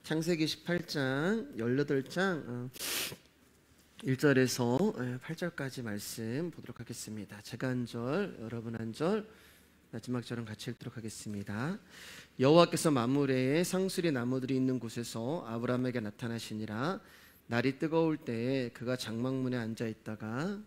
창세기 18장 18장 1절에서 8절까지 말씀 보도록 하겠습니다. 제가 한 절, 여러분 한 절, 마지막 절은 같이 읽도록 하겠습니다. 여호와께서 마므레에 상수리 나무들이 있는 곳에서 아브라함에게 나타나시니라. 날이 뜨거울 때에 그가 장막문에 앉아 있다가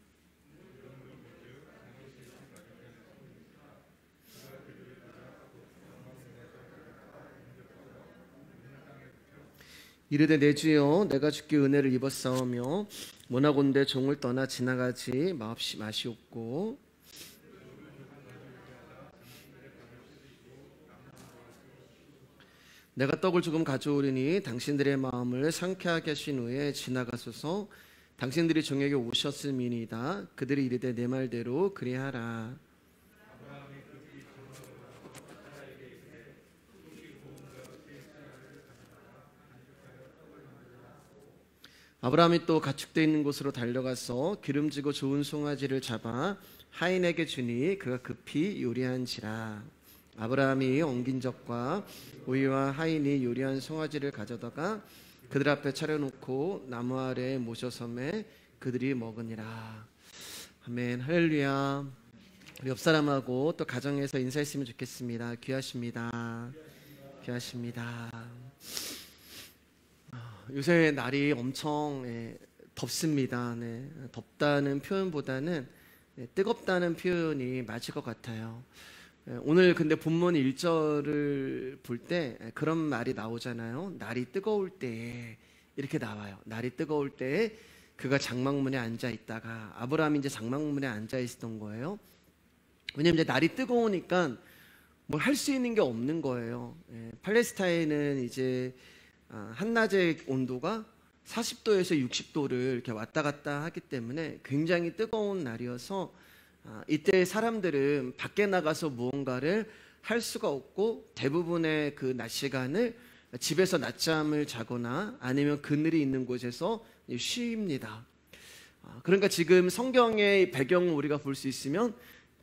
이르되 내 주여 내가 주께 은혜를 입었사오며 원하건대 종을 떠나 지나가지 마시옵고 내가 떡을 조금 가져오리니 당신들의 마음을 상쾌하게 하신 후에 지나가소서. 당신들이 종에게 오셨음이니이다. 그들이 이르되 내 말대로 그리하라. 아브라함이 또 가축되어 있는 곳으로 달려가서 기름지고 좋은 송아지를 잡아 하인에게 주니 그가 급히 요리한지라. 아브라함이 엉긴 젖과 오이와 하인이 요리한 송아지를 가져다가 그들 앞에 차려놓고 나무 아래에 모셔섬에 그들이 먹으니라. 아멘. 할렐루야. 우리 옆 사람하고 또 가정에서 인사했으면 좋겠습니다. 귀하십니다. 귀하십니다. 요새 날이 엄청 덥습니다. 덥다는 표현보다는 뜨겁다는 표현이 맞을 것 같아요. 오늘 근데 본문 1절을 볼 때 그런 말이 나오잖아요. 날이 뜨거울 때 이렇게 나와요. 날이 뜨거울 때 그가 장막문에 앉아 있다가 아브라함이 이제 장막문에 앉아 있었던 거예요. 왜냐면 이제 날이 뜨거우니까 뭘 할 수 있는 게 없는 거예요. 팔레스타인은 이제 한낮의 온도가 40도에서 60도를 이렇게 왔다 갔다 하기 때문에 굉장히 뜨거운 날이어서 이때 사람들은 밖에 나가서 무언가를 할 수가 없고 대부분의 그 낮 시간을 집에서 낮잠을 자거나 아니면 그늘이 있는 곳에서 쉽니다. 그러니까 지금 성경의 배경을 우리가 볼 수 있으면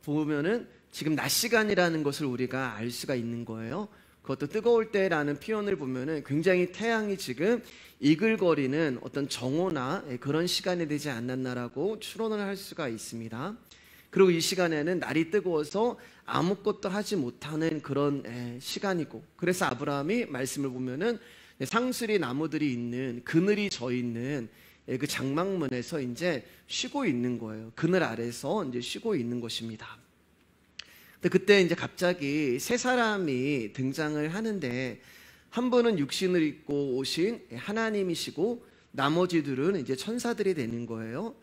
보면은 지금 낮 시간이라는 것을 우리가 알 수가 있는 거예요. 그것도 뜨거울 때라는 표현을 보면은 굉장히 태양이 지금 이글거리는 어떤 정오나 그런 시간이 되지 않았나라고 추론을 할 수가 있습니다. 그리고 이 시간에는 날이 뜨거워서 아무것도 하지 못하는 그런 시간이고, 그래서 아브라함이 말씀을 보면은 상수리 나무들이 있는 그늘이 져 있는 그 장막문에서 이제 쉬고 있는 거예요. 그늘 아래서 이제 쉬고 있는 것입니다. 그때 이제 갑자기 세 사람이 등장을 하는데 한 분은 육신을 입고 오신 하나님이시고 나머지들은 이제 천사들이 되는 거예요.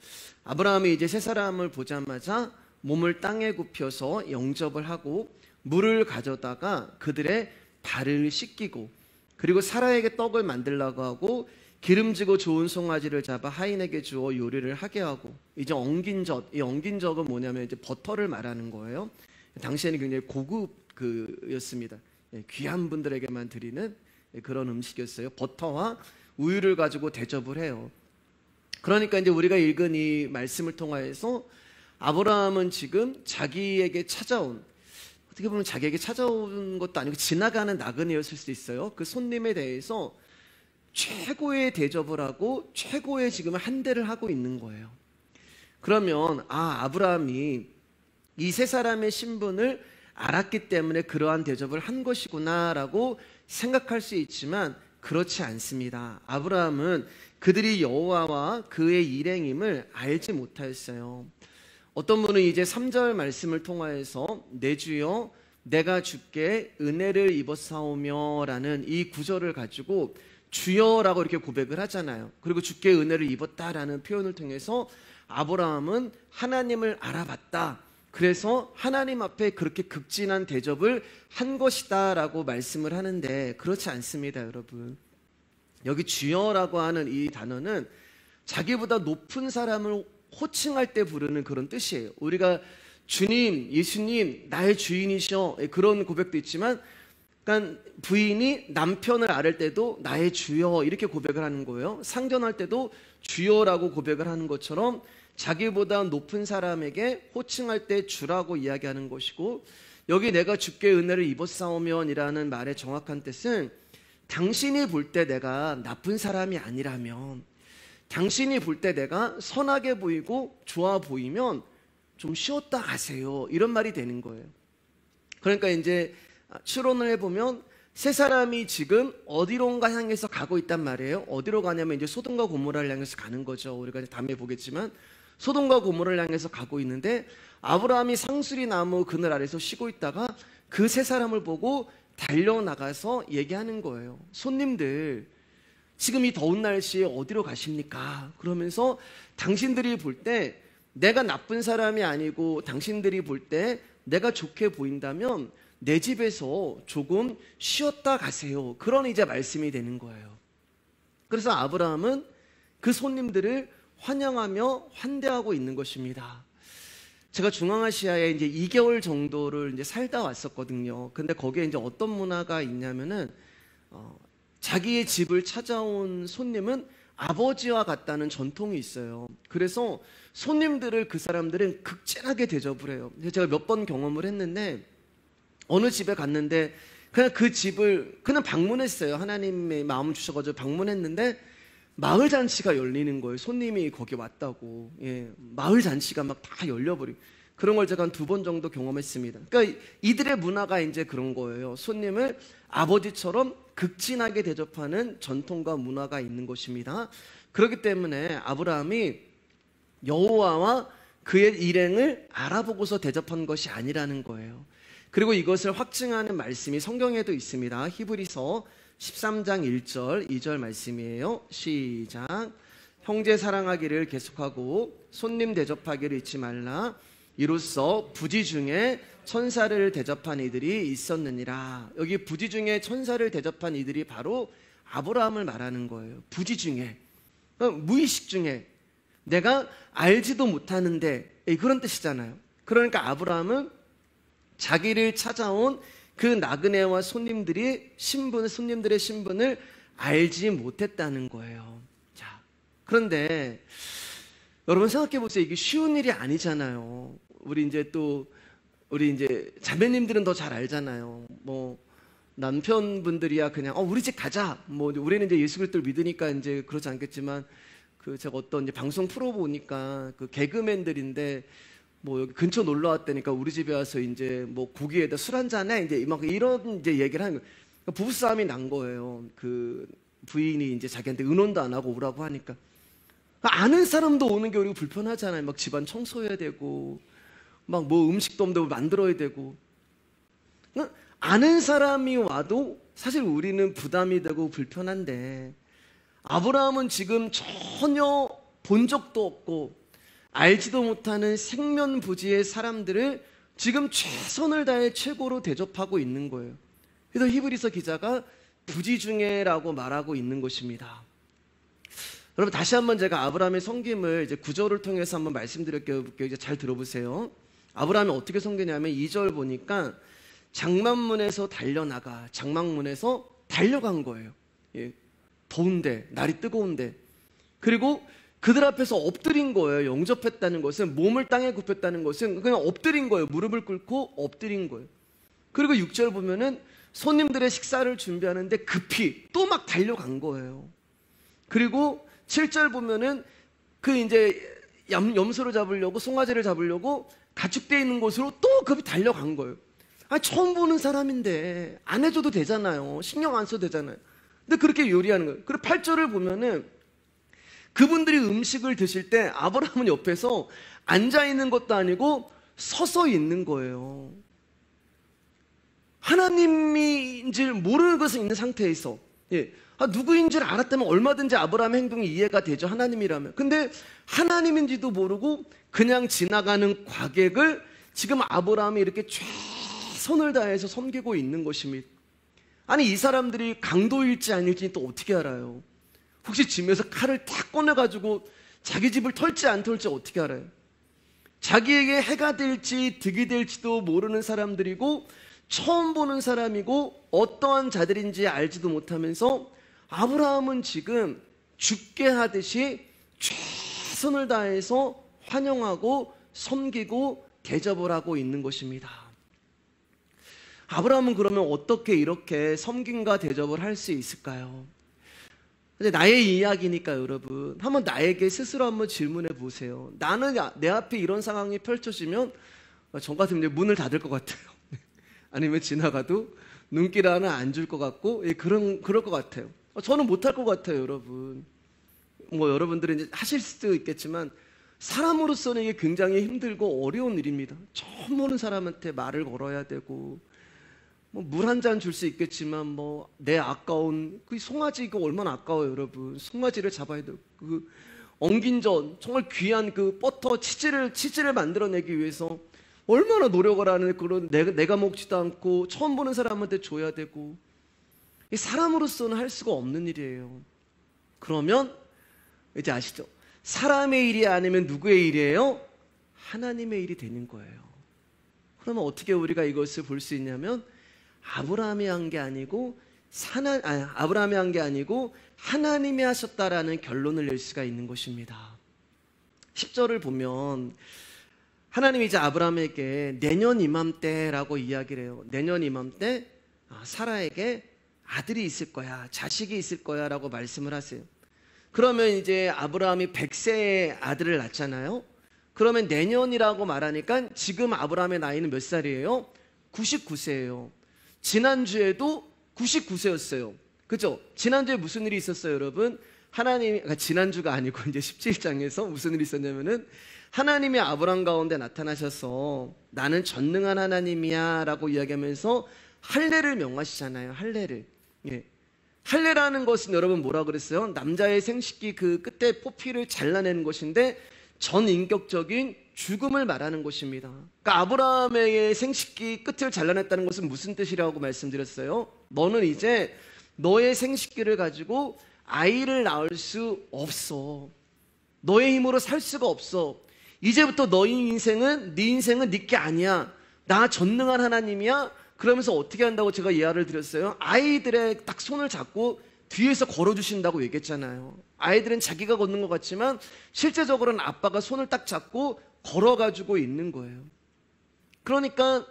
아브라함이 이제 세 사람을 보자마자 몸을 땅에 굽혀서 영접을 하고 물을 가져다가 그들의 발을 씻기고 그리고 사라에게 떡을 만들라고 하고 기름지고 좋은 송아지를 잡아 하인에게 주어 요리를 하게 하고 이제 엉긴 젖, 이 엉긴 젖은 뭐냐면 이제 버터를 말하는 거예요. 당시에는 굉장히 고급 였습니다. 귀한 분들에게만 드리는 그런 음식이었어요. 버터와 우유를 가지고 대접을 해요. 그러니까 이제 우리가 읽은 이 말씀을 통하여서 아브라함은 지금 자기에게 찾아온, 어떻게 보면 자기에게 찾아온 것도 아니고 지나가는 나그네였을 수도 있어요. 그 손님에 대해서 최고의 대접을 하고 최고의 지금 한대를 하고 있는 거예요. 그러면 아브라함이 이 세 사람의 신분을 알았기 때문에 그러한 대접을 한 것이구나라고 생각할 수 있지만 그렇지 않습니다. 아브라함은 그들이 여호와와 그의 일행임을 알지 못하였어요. 어떤 분은 이제 3절 말씀을 통하여서 내 주여 내가 주께 은혜를 입었사오며 라는 이 구절을 가지고 주여라고 이렇게 고백을 하잖아요. 그리고 주께 은혜를 입었다라는 표현을 통해서 아브라함은 하나님을 알아봤다. 그래서 하나님 앞에 그렇게 극진한 대접을 한 것이다 라고 말씀을 하는데 그렇지 않습니다, 여러분. 여기 주여라고 하는 이 단어는 자기보다 높은 사람을 호칭할 때 부르는 그런 뜻이에요. 우리가 주님, 예수님, 나의 주인이셔 그런 고백도 있지만 그러니까 부인이 남편을 아를 때도 나의 주여 이렇게 고백을 하는 거예요. 상전할 때도 주여라고 고백을 하는 것처럼 자기보다 높은 사람에게 호칭할 때 주라고 이야기하는 것이고, 여기 내가 주께 은혜를 입었사오면이라는 말의 정확한 뜻은 당신이 볼 때 내가 나쁜 사람이 아니라면, 당신이 볼 때 내가 선하게 보이고 좋아 보이면 좀 쉬었다 가세요. 이런 말이 되는 거예요. 그러니까 이제 추론을 해보면 세 사람이 지금 어디론가 향해서 가고 있단 말이에요. 어디로 가냐면 이제 소돔과 고모라를 향해서 가는 거죠. 우리가 이제 다음에 보겠지만 소돔과 고모라를 향해서 가고 있는데, 아브라함이 상수리 나무 그늘 아래서 쉬고 있다가 그 세 사람을 보고 달려나가서 얘기하는 거예요. 손님들, 지금 이 더운 날씨에 어디로 가십니까? 그러면서 당신들이 볼 때 내가 나쁜 사람이 아니고 당신들이 볼 때 내가 좋게 보인다면 내 집에서 조금 쉬었다 가세요. 그런 이제 말씀이 되는 거예요. 그래서 아브라함은 그 손님들을 환영하며 환대하고 있는 것입니다. 제가 중앙아시아에 이제 2개월 정도를 이제 살다 왔었거든요. 근데 거기에 이제 어떤 문화가 있냐면은 자기의 집을 찾아온 손님은 아버지와 같다는 전통이 있어요. 그래서 손님들을 그 사람들은 극진하게 대접을 해요. 제가 몇 번 경험을 했는데, 어느 집에 갔는데 그냥 그 집을 그냥 방문했어요. 하나님의 마음을 주셔가지고 방문했는데 마을 잔치가 열리는 거예요. 손님이 거기 왔다고. 예, 마을 잔치가 막 다 열려버리고, 그런 걸 제가 한 2번 정도 경험했습니다. 그러니까 이들의 문화가 이제 그런 거예요. 손님을 아버지처럼 극진하게 대접하는 전통과 문화가 있는 것입니다. 그렇기 때문에 아브라함이 여호와와 그의 일행을 알아보고서 대접한 것이 아니라는 거예요. 그리고 이것을 확증하는 말씀이 성경에도 있습니다. 히브리서 13장 1절 2절 말씀이에요. 시작. 형제 사랑하기를 계속하고 손님 대접하기를 잊지 말라. 이로써 부지 중에 천사를 대접한 이들이 있었느니라. 여기 부지 중에 천사를 대접한 이들이 바로 아브라함을 말하는 거예요. 부지 중에, 무의식 중에, 내가 알지도 못하는데, 그런 뜻이잖아요. 그러니까 아브라함은 자기를 찾아온 그 나그네와 손님들의 신분을 알지 못했다는 거예요. 자, 그런데 여러분 생각해 보세요. 이게 쉬운 일이 아니잖아요. 우리 이제 자매님들은 더 잘 알잖아요. 뭐 남편분들이야 그냥 우리 집 가자. 뭐 우리는 이제 예수 그리스도를 믿으니까 이제 그러지 않겠지만, 그 제가 어떤 이제 방송 프로 보니까 그 개그맨들인데 뭐 여기 근처 놀러 왔다니까 우리 집에 와서 이제 뭐 고기에다 술 한잔해 이제 막 이런 이제 얘기를 하는 거예요. 그러니까 부부싸움이 난 거예요. 그 부인이 이제 자기한테 의논도 안 하고 오라고 하니까. 아는 사람도 오는 게 우리가 불편하잖아요. 막 집안 청소해야 되고 막 뭐 음식도 없는데 만들어야 되고. 아는 사람이 와도 사실 우리는 부담이 되고 불편한데, 아브라함은 지금 전혀 본 적도 없고 알지도 못하는 생면부지의 사람들을 지금 최선을 다해 최고로 대접하고 있는 거예요. 그래서 히브리서 기자가 부지 중에라고 말하고 있는 것입니다. 여러분 다시 한번 제가 아브라함의 섬김을 이제 구절을 통해서 한번 말씀드릴게요. 이제 잘 들어보세요. 아브라함이 어떻게 섬기냐면 2절 보니까 장막문에서 달려간 거예요. 예, 더운데, 날이 뜨거운데. 그리고 그들 앞에서 엎드린 거예요. 영접했다는 것은, 몸을 땅에 굽혔다는 것은 그냥 엎드린 거예요. 무릎을 꿇고 엎드린 거예요. 그리고 6절 보면은 손님들의 식사를 준비하는데 급히 또 막 달려간 거예요. 그리고 7절 보면은 그 이제 염소를 잡으려고, 송아지를 잡으려고 가축되어 있는 곳으로 또 급히 달려간 거예요. 처음 보는 사람인데 안 해줘도 되잖아요. 신경 안 써도 되잖아요. 근데 그렇게 요리하는 거예요. 그리고 8절을 보면은 그분들이 음식을 드실 때 아브라함은 옆에서 앉아 있는 것도 아니고 서서 있는 거예요. 하나님인지 모르는 것을 있는 상태에서, 누구인지를 알았다면 얼마든지 아브라함의 행동이 이해가 되죠. 하나님이라면. 근데 하나님인지도 모르고 그냥 지나가는 과객을 지금 아브라함이 이렇게 최선을 다해서 섬기고 있는 것입니다. 아니 이 사람들이 강도일지 아닐지 또 어떻게 알아요? 혹시 집에서 칼을 탁 꺼내가지고 자기 집을 털지 안 털지 어떻게 알아요? 자기에게 해가 될지 득이 될지도 모르는 사람들이고 처음 보는 사람이고 어떠한 자들인지 알지도 못하면서 아브라함은 지금 죽게 하듯이 최선을 다해서 환영하고 섬기고 대접을 하고 있는 것입니다. 아브라함은 그러면 어떻게 이렇게 섬김과 대접을 할 수 있을까요? 근데 나의 이야기니까 여러분, 한번 나에게 스스로 한번 질문해 보세요. 나는 내 앞에 이런 상황이 펼쳐지면 저 같으면 이제 문을 닫을 것 같아요. 아니면 지나가도 눈길 하나 안 줄 것 같고, 그럴 것 같아요. 저는 못할 것 같아요, 여러분. 뭐 여러분들은 이제 하실 수도 있겠지만 사람으로서는 이게 굉장히 힘들고 어려운 일입니다. 처음 보는 사람한테 말을 걸어야 되고, 뭐 물 한 잔 줄 수 있겠지만 뭐 내 아까운 그 송아지, 이거 얼마나 아까워요, 여러분. 송아지를 잡아야 되고, 그 엉긴 전 정말 귀한 그 버터 치즈를 만들어내기 위해서 얼마나 노력을 하는, 그런 내가 먹지도 않고 처음 보는 사람한테 줘야 되고, 이 사람으로서는 할 수가 없는 일이에요. 그러면 이제 아시죠? 사람의 일이 아니면 누구의 일이에요? 하나님의 일이 되는 거예요. 그러면 어떻게 우리가 이것을 볼 수 있냐면, 아브라함이 한 게 아니고 하나님이 하셨다라는 결론을 낼 수가 있는 것입니다. 10절을 보면 하나님이 이제 아브라함에게 내년 이맘때라고 이야기를 해요. 내년 이맘때 사라에게 아들이 있을 거야, 자식이 있을 거야 라고 말씀을 하세요. 그러면 이제 아브라함이 100세의 아들을 낳잖아요. 그러면 내년이라고 말하니까 지금 아브라함의 나이는 몇 살이에요? 99세예요. 지난주에도 99세였어요. 그죠? 지난주에 무슨 일이 있었어요, 여러분? 지난주가 아니고 이제 17장에서 무슨 일이 있었냐면은, 하나님이 아브라함 가운데 나타나셔서 나는 전능한 하나님이야 라고 이야기하면서 할례를 명하시잖아요. 할례를. 예. 할례라는 것은 여러분 뭐라 그랬어요? 남자의 생식기 그 끝에 포피를 잘라내는 것인데 전인격적인 죽음을 말하는 것입니다. 그러니까 아브라함의 생식기 끝을 잘라냈다는 것은 무슨 뜻이라고 말씀드렸어요? 너는 이제 너의 생식기를 가지고 아이를 낳을 수 없어. 너의 힘으로 살 수가 없어. 이제부터 네 인생은 네 게 아니야. 나 전능한 하나님이야. 그러면서 어떻게 한다고 제가 예화를 드렸어요? 아이들의 딱 손을 잡고 뒤에서 걸어주신다고 얘기했잖아요. 아이들은 자기가 걷는 것 같지만 실제적으로는 아빠가 손을 딱 잡고 걸어가지고 있는 거예요. 그러니까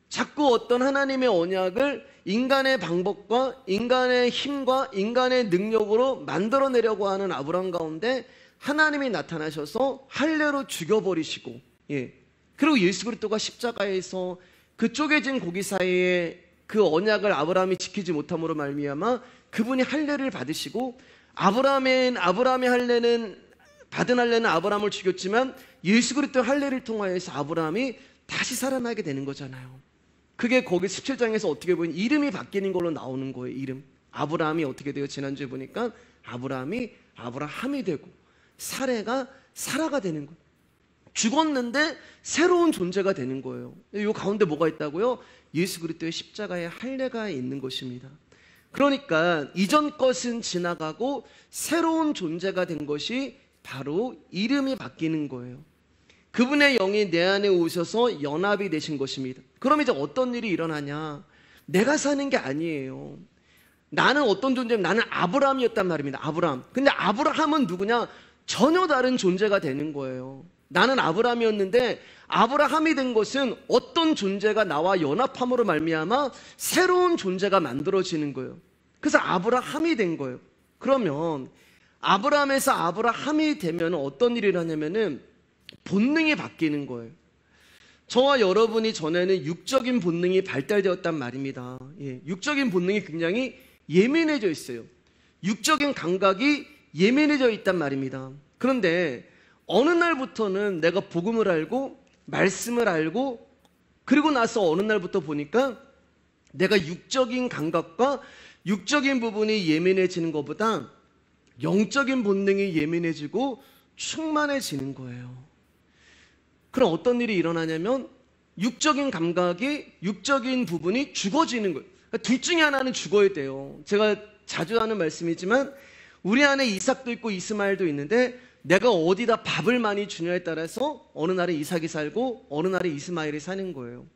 자꾸 어떤 하나님의 언약을 인간의 방법과 인간의 힘과 인간의 능력으로 만들어내려고 하는 아브라함 가운데 하나님이 나타나셔서 할례로 죽여버리시고, 그리고 예수 그리스도가 십자가에서 그 쪼개진 고기 사이에 그 언약을 아브라함이 지키지 못함으로 말미암아 그분이 할례를 받으시고, 아브라함의 받은 할례는 아브라함을 죽였지만 예수 그리스도의 할례를 통하여서 아브라함이 다시 살아나게 되는 거잖아요. 그게 거기 17장에서 어떻게 보면 이름이 바뀌는 걸로 나오는 거예요. 이름. 아브라함이 어떻게 돼요? 지난주에 보니까 아브라함이 되고 사레가 사라가 되는 거예요. 죽었는데 새로운 존재가 되는 거예요. 이 가운데 뭐가 있다고요? 예수 그리스도의 십자가의 할례가 있는 것입니다. 그러니까 이전 것은 지나가고 새로운 존재가 된 것이 바로 이름이 바뀌는 거예요. 그분의 영이 내 안에 오셔서 연합이 되신 것입니다. 그럼 이제 어떤 일이 일어나냐? 내가 사는 게 아니에요. 나는 어떤 존재냐면 나는 아브라함이었단 말입니다. 아브라함. 근데 아브라함은 누구냐? 전혀 다른 존재가 되는 거예요. 나는 아브라함이었는데 아브라함이 된 것은 어떤 존재가 나와 연합함으로 말미암아 새로운 존재가 만들어지는 거예요. 그래서 아브라함이 된 거예요. 그러면 아브라함에서 아브라함이 되면 어떤 일이 일어나냐면은 본능이 바뀌는 거예요. 저와 여러분이 전에는 육적인 본능이 발달되었단 말입니다. 육적인 본능이 굉장히 예민해져 있어요. 육적인 감각이 예민해져 있단 말입니다. 그런데 어느 날부터는 내가 복음을 알고 말씀을 알고 그리고 나서 어느 날부터 보니까 내가 육적인 감각과 육적인 부분이 예민해지는 것보다 영적인 본능이 예민해지고 충만해지는 거예요. 그럼 어떤 일이 일어나냐면 육적인 감각이, 육적인 부분이 죽어지는 거예요. 둘 중에 하나는 죽어야 돼요. 제가 자주 하는 말씀이지만 우리 안에 이삭도 있고 이스마엘도 있는데 내가 어디다 밥을 많이 주냐에 따라서 어느 날에 이삭이 살고 어느 날에 이스마엘이 사는 거예요.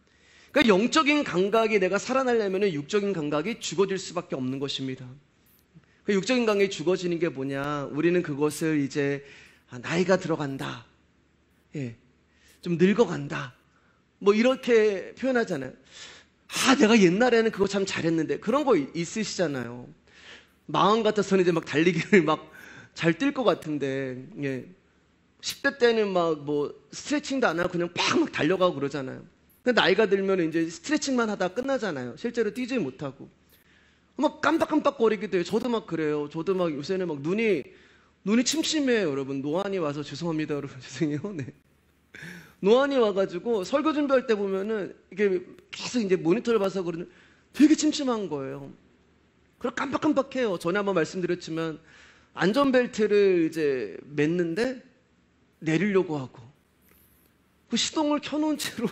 그러니까 영적인 감각이 내가 살아나려면 육적인 감각이 죽어질 수밖에 없는 것입니다. 그 육적인 감각이 죽어지는 게 뭐냐? 우리는 그것을 이제 나이가 들어간다, 좀 늙어간다, 뭐 이렇게 표현하잖아요. 내가 옛날에는 그거 참 잘했는데, 그런 거 있으시잖아요. 마음 같아서는 이제 막 달리기를 막 잘 뛸 것 같은데, 10대 때는 막 뭐 스트레칭도 안 하고 그냥 막 달려가고 그러잖아요. 근데 나이가 들면 이제 스트레칭만 하다 끝나잖아요. 실제로 뛰지 못하고. 막 깜빡깜빡거리기도 해요. 저도 막 그래요. 저도 막 요새는 막 눈이 침침해요, 여러분. 노안이 와서 죄송합니다, 여러분. 죄송해요. 네. 노안이 와가지고 설교 준비할 때 보면은 이게 계속 이제 모니터를 봐서 그러는 되게 침침한 거예요. 그럼 깜빡깜빡해요. 전에 한번 말씀드렸지만 안전벨트를 이제 맸는데 내리려고 하고 그 시동을 켜놓은 채로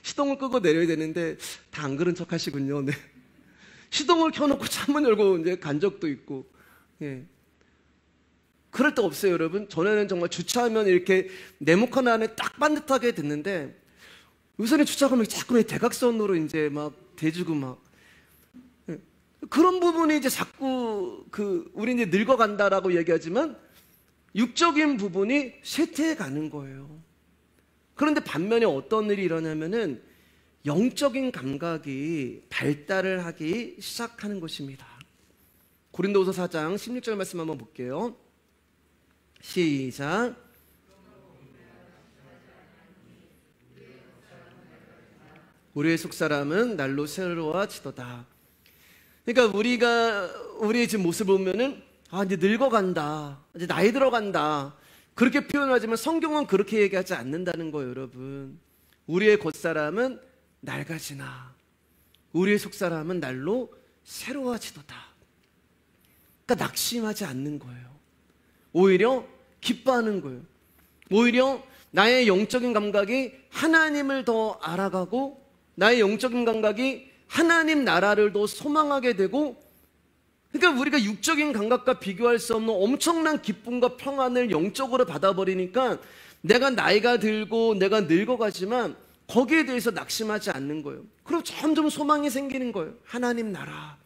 시동을 끄고 내려야 되는데 다 안 그런 척 하시군요. 네. 시동을 켜놓고 창문 열고 이제 간 적도 있고, 그럴 때 없어요, 여러분. 전에는 정말 주차하면 이렇게 네모칸 안에 딱 반듯하게 됐는데 요새는 주차하면 자꾸 대각선으로 이제 막 대주고 막 그런 부분이 이제 자꾸 우리 이제 늙어간다라고 얘기하지만 육적인 부분이 쇠퇴해 가는 거예요. 그런데 반면에 어떤 일이 일어나면은 영적인 감각이 발달을 하기 시작하는 것입니다. 고린도후서 4장 16절 말씀 한번 볼게요. 시작. 우리의 속사람은 날로 새로워지도다. 그러니까 우리의 지금 모습을 보면은 이제 늙어간다, 이제 나이 들어간다, 그렇게 표현하지만 성경은 그렇게 얘기하지 않는다는 거예요, 여러분. 우리의 겉사람은 낡아지나 우리의 속사람은 날로 새로워지도다. 그러니까 낙심하지 않는 거예요. 오히려 기뻐하는 거예요. 오히려 나의 영적인 감각이 하나님을 더 알아가고 나의 영적인 감각이 하나님 나라를 더 소망하게 되고, 그러니까 우리가 육적인 감각과 비교할 수 없는 엄청난 기쁨과 평안을 영적으로 받아버리니까 내가 나이가 들고 내가 늙어가지만 거기에 대해서 낙심하지 않는 거예요. 그럼 점점 소망이 생기는 거예요. 하나님 나라.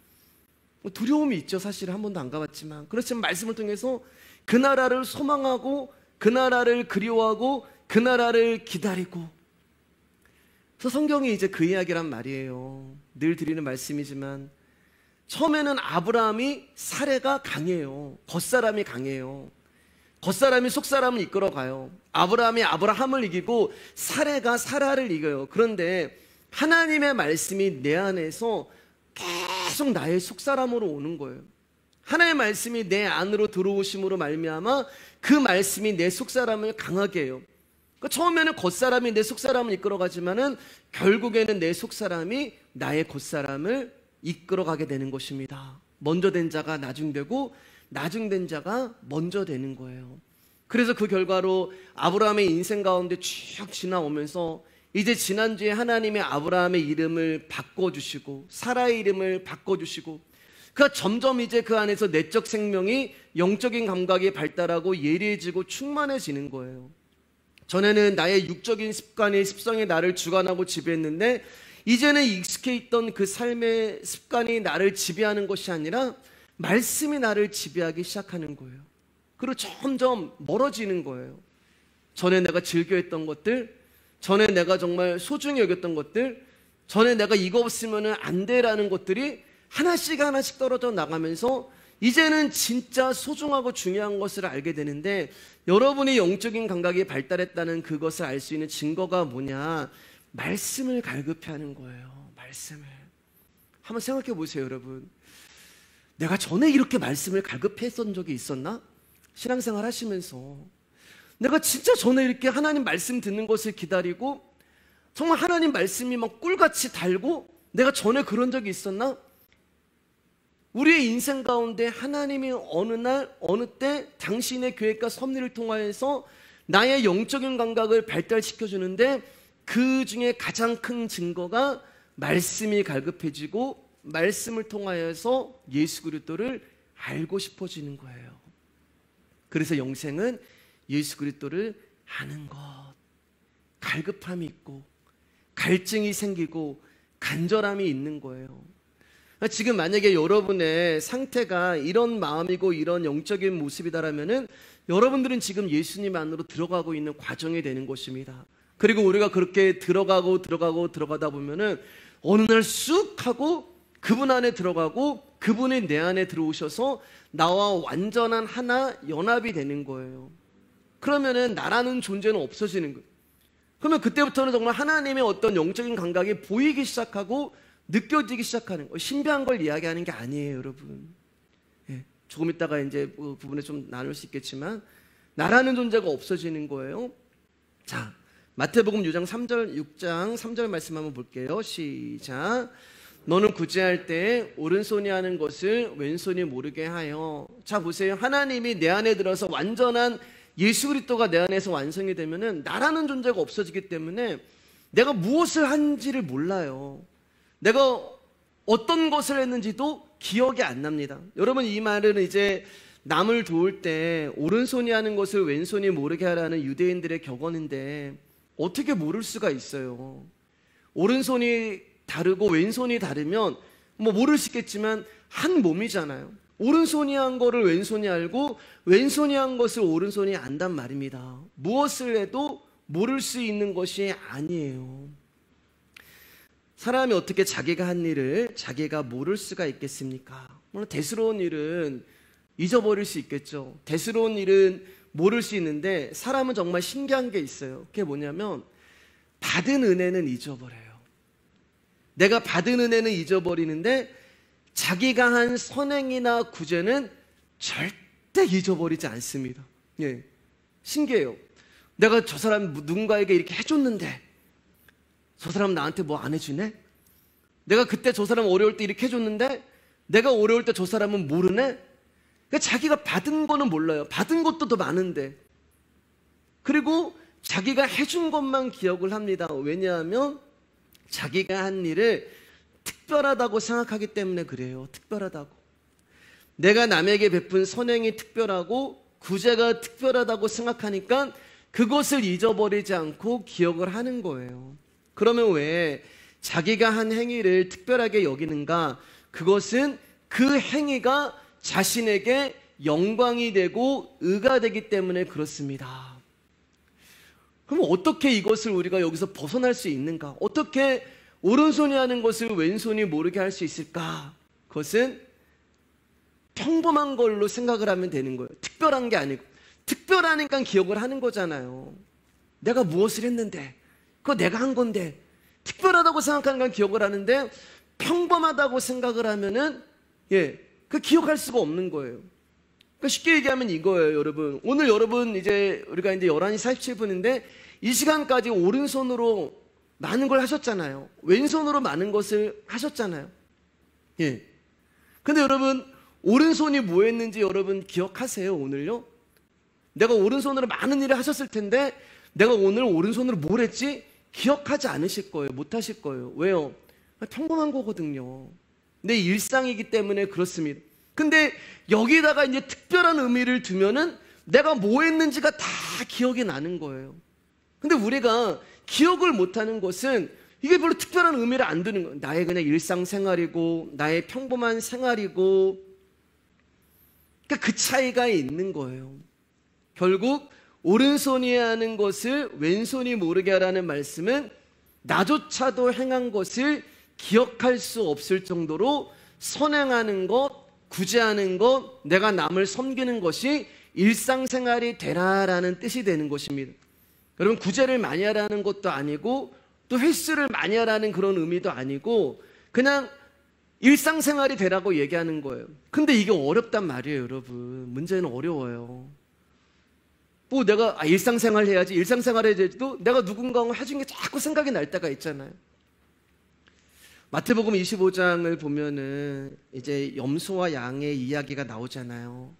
두려움이 있죠. 사실 한 번도 안 가봤지만. 그렇지만 말씀을 통해서 그 나라를 소망하고 그 나라를 그리워하고 그 나라를 기다리고. 그래서 성경이 이제 그 이야기란 말이에요. 늘 드리는 말씀이지만 처음에는 아브라함이 사례가 강해요. 겉사람이 강해요. 겉사람이 속사람을 이끌어가요. 아브라함이 아브라함을 이기고 사례가 사라를 이겨요. 그런데 하나님의 말씀이 내 안에서 계속 나의 속사람으로 오는 거예요. 하나님의 말씀이 내 안으로 들어오심으로 말미암아 그 말씀이 내 속사람을 강하게 해요. 그러니까 처음에는 겉사람이 내 속사람을 이끌어가지만은 결국에는 내 속사람이 나의 겉사람을 이끌어가게 되는 것입니다. 먼저 된 자가 나중되고 나중된 자가 먼저 되는 거예요. 그래서 그 결과로 아브라함의 인생 가운데 쭉 지나오면서 이제 지난주에 하나님의 아브라함의 이름을 바꿔주시고 사라의 이름을 바꿔주시고, 그가 점점 이제 그 안에서 내적 생명이 영적인 감각이 발달하고 예리해지고 충만해지는 거예요. 전에는 나의 육적인 습관이 습성이 나를 주관하고 지배했는데 이제는 익숙해 있던 그 삶의 습관이 나를 지배하는 것이 아니라 말씀이 나를 지배하기 시작하는 거예요. 그리고 점점 멀어지는 거예요. 전에 내가 즐겨했던 것들, 전에 내가 정말 소중히 여겼던 것들, 전에 내가 이거 없으면 안 돼라는 것들이 하나씩 하나씩 떨어져 나가면서 이제는 진짜 소중하고 중요한 것을 알게 되는데, 여러분의 영적인 감각이 발달했다는 그것을 알 수 있는 증거가 뭐냐? 말씀을 갈급해하는 거예요. 말씀을. 한번 생각해 보세요, 여러분. 내가 전에 이렇게 말씀을 갈급했던 적이 있었나? 신앙생활 하시면서 내가 진짜 전에 이렇게 하나님 말씀 듣는 것을 기다리고 정말 하나님 말씀이 막 꿀같이 달고 내가 전에 그런 적이 있었나? 우리의 인생 가운데 하나님이 어느 날 어느 때 당신의 계획과 섭리를 통하여서 나의 영적인 감각을 발달시켜주는데 그 중에 가장 큰 증거가 말씀이 갈급해지고 말씀을 통하여서 예수 그리스도를 알고 싶어지는 거예요. 그래서 영생은 예수 그리스도를 아는 것, 갈급함이 있고 갈증이 생기고 간절함이 있는 거예요. 지금 만약에 여러분의 상태가 이런 마음이고 이런 영적인 모습이다라면은 여러분들은 지금 예수님 안으로 들어가고 있는 과정이 되는 것입니다. 그리고 우리가 그렇게 들어가다 보면은 어느 날 쑥 하고 그분 안에 들어가고 그분이 내 안에 들어오셔서 나와 완전한 하나 연합이 되는 거예요. 그러면은 나라는 존재는 없어지는 거예요. 그러면 그때부터는 정말 하나님의 어떤 영적인 감각이 보이기 시작하고 느껴지기 시작하는 거예요. 신비한 걸 이야기하는 게 아니에요, 여러분. 예, 조금 있다가 이제 그 부분에 좀 나눌 수 있겠지만 나라는 존재가 없어지는 거예요. 자, 마태복음 6장 3절 말씀 한번 볼게요. 시작. 너는 구제할 때 오른손이 하는 것을 왼손이 모르게 하여. 자, 보세요. 하나님이 내 안에 들어서 완전한 예수 그리스도가 내 안에서 완성이 되면은 나라는 존재가 없어지기 때문에 내가 무엇을 한지를 몰라요. 내가 어떤 것을 했는지도 기억이 안 납니다. 여러분, 이 말은 이제 남을 도울 때 오른손이 하는 것을 왼손이 모르게 하라는 유대인들의 격언인데 어떻게 모를 수가 있어요? 오른손이 다르고 왼손이 다르면 뭐 모를 수 있겠지만 한 몸이잖아요. 오른손이 한 거를 왼손이 알고 왼손이 한 것을 오른손이 안단 말입니다. 무엇을 해도 모를 수 있는 것이 아니에요. 사람이 어떻게 자기가 한 일을 자기가 모를 수가 있겠습니까? 물론 대수로운 일은 잊어버릴 수 있겠죠. 대수로운 일은 모를 수 있는데 사람은 정말 신기한 게 있어요. 그게 뭐냐면 받은 은혜는 잊어버려요. 내가 받은 은혜는 잊어버리는데 자기가 한 선행이나 구제는 절대 잊어버리지 않습니다. 예, 신기해요. 내가 저 사람 누군가에게 이렇게 해줬는데 저 사람 나한테 뭐 안 해주네? 내가 그때 저 사람 어려울 때 이렇게 해줬는데 내가 어려울 때 저 사람은 모르네? 그러니까 자기가 받은 거는 몰라요. 받은 것도 더 많은데. 그리고 자기가 해준 것만 기억을 합니다. 왜냐하면 자기가 한 일을 특별하다고 생각하기 때문에 그래요. 특별하다고. 내가 남에게 베푼 선행이 특별하고 구제가 특별하다고 생각하니까 그것을 잊어버리지 않고 기억을 하는 거예요. 그러면 왜 자기가 한 행위를 특별하게 여기는가? 그것은 그 행위가 자신에게 영광이 되고 의가 되기 때문에 그렇습니다. 그럼 어떻게 이것을 우리가 여기서 벗어날 수 있는가? 어떻게 오른손이 하는 것을 왼손이 모르게 할 수 있을까? 그것은 평범한 걸로 생각을 하면 되는 거예요. 특별한 게 아니고. 특별하니까 기억을 하는 거잖아요. 내가 무엇을 했는데 그거 내가 한 건데 특별하다고 생각하는 건 기억을 하는데 평범하다고 생각을 하면은 그 기억할 수가 없는 거예요. 그러니까 쉽게 얘기하면 이거예요, 여러분. 오늘 여러분 이제 우리가 이제 11시 47분인데 이 시간까지 오른손으로 많은 걸 하셨잖아요. 왼손으로 많은 것을 하셨잖아요. 예. 근데 여러분 오른손이 뭐 했는지 여러분 기억하세요, 오늘요? 내가 오른손으로 많은 일을 하셨을 텐데 내가 오늘 오른손으로 뭘 했지? 기억하지 않으실 거예요. 못 하실 거예요. 왜요? 평범한 거거든요. 내 일상이기 때문에 그렇습니다. 근데 여기다가 이제 특별한 의미를 두면은 내가 뭐 했는지가 다 기억이 나는 거예요. 근데 우리가 기억을 못하는 것은 이게 별로 특별한 의미를 안 두는 거예요. 나의 그냥 일상생활이고 나의 평범한 생활이고, 그러니까 그 차이가 있는 거예요. 결국 오른손이 하는 것을 왼손이 모르게 하라는 말씀은 나조차도 행한 것을 기억할 수 없을 정도로 선행하는 것, 구제하는 것, 내가 남을 섬기는 것이 일상생활이 되라라는 뜻이 되는 것입니다. 여러분, 구제를 많이 하라는 것도 아니고 또 횟수를 많이 하라는 그런 의미도 아니고 그냥 일상생활이 되라고 얘기하는 거예요. 근데 이게 어렵단 말이에요, 여러분. 문제는 어려워요. 뭐 내가 일상생활 해야지, 일상생활 해야지도 내가 누군가 해준 게 자꾸 생각이 날 때가 있잖아요. 마태복음 25장을 보면은 이제 염소와 양의 이야기가 나오잖아요.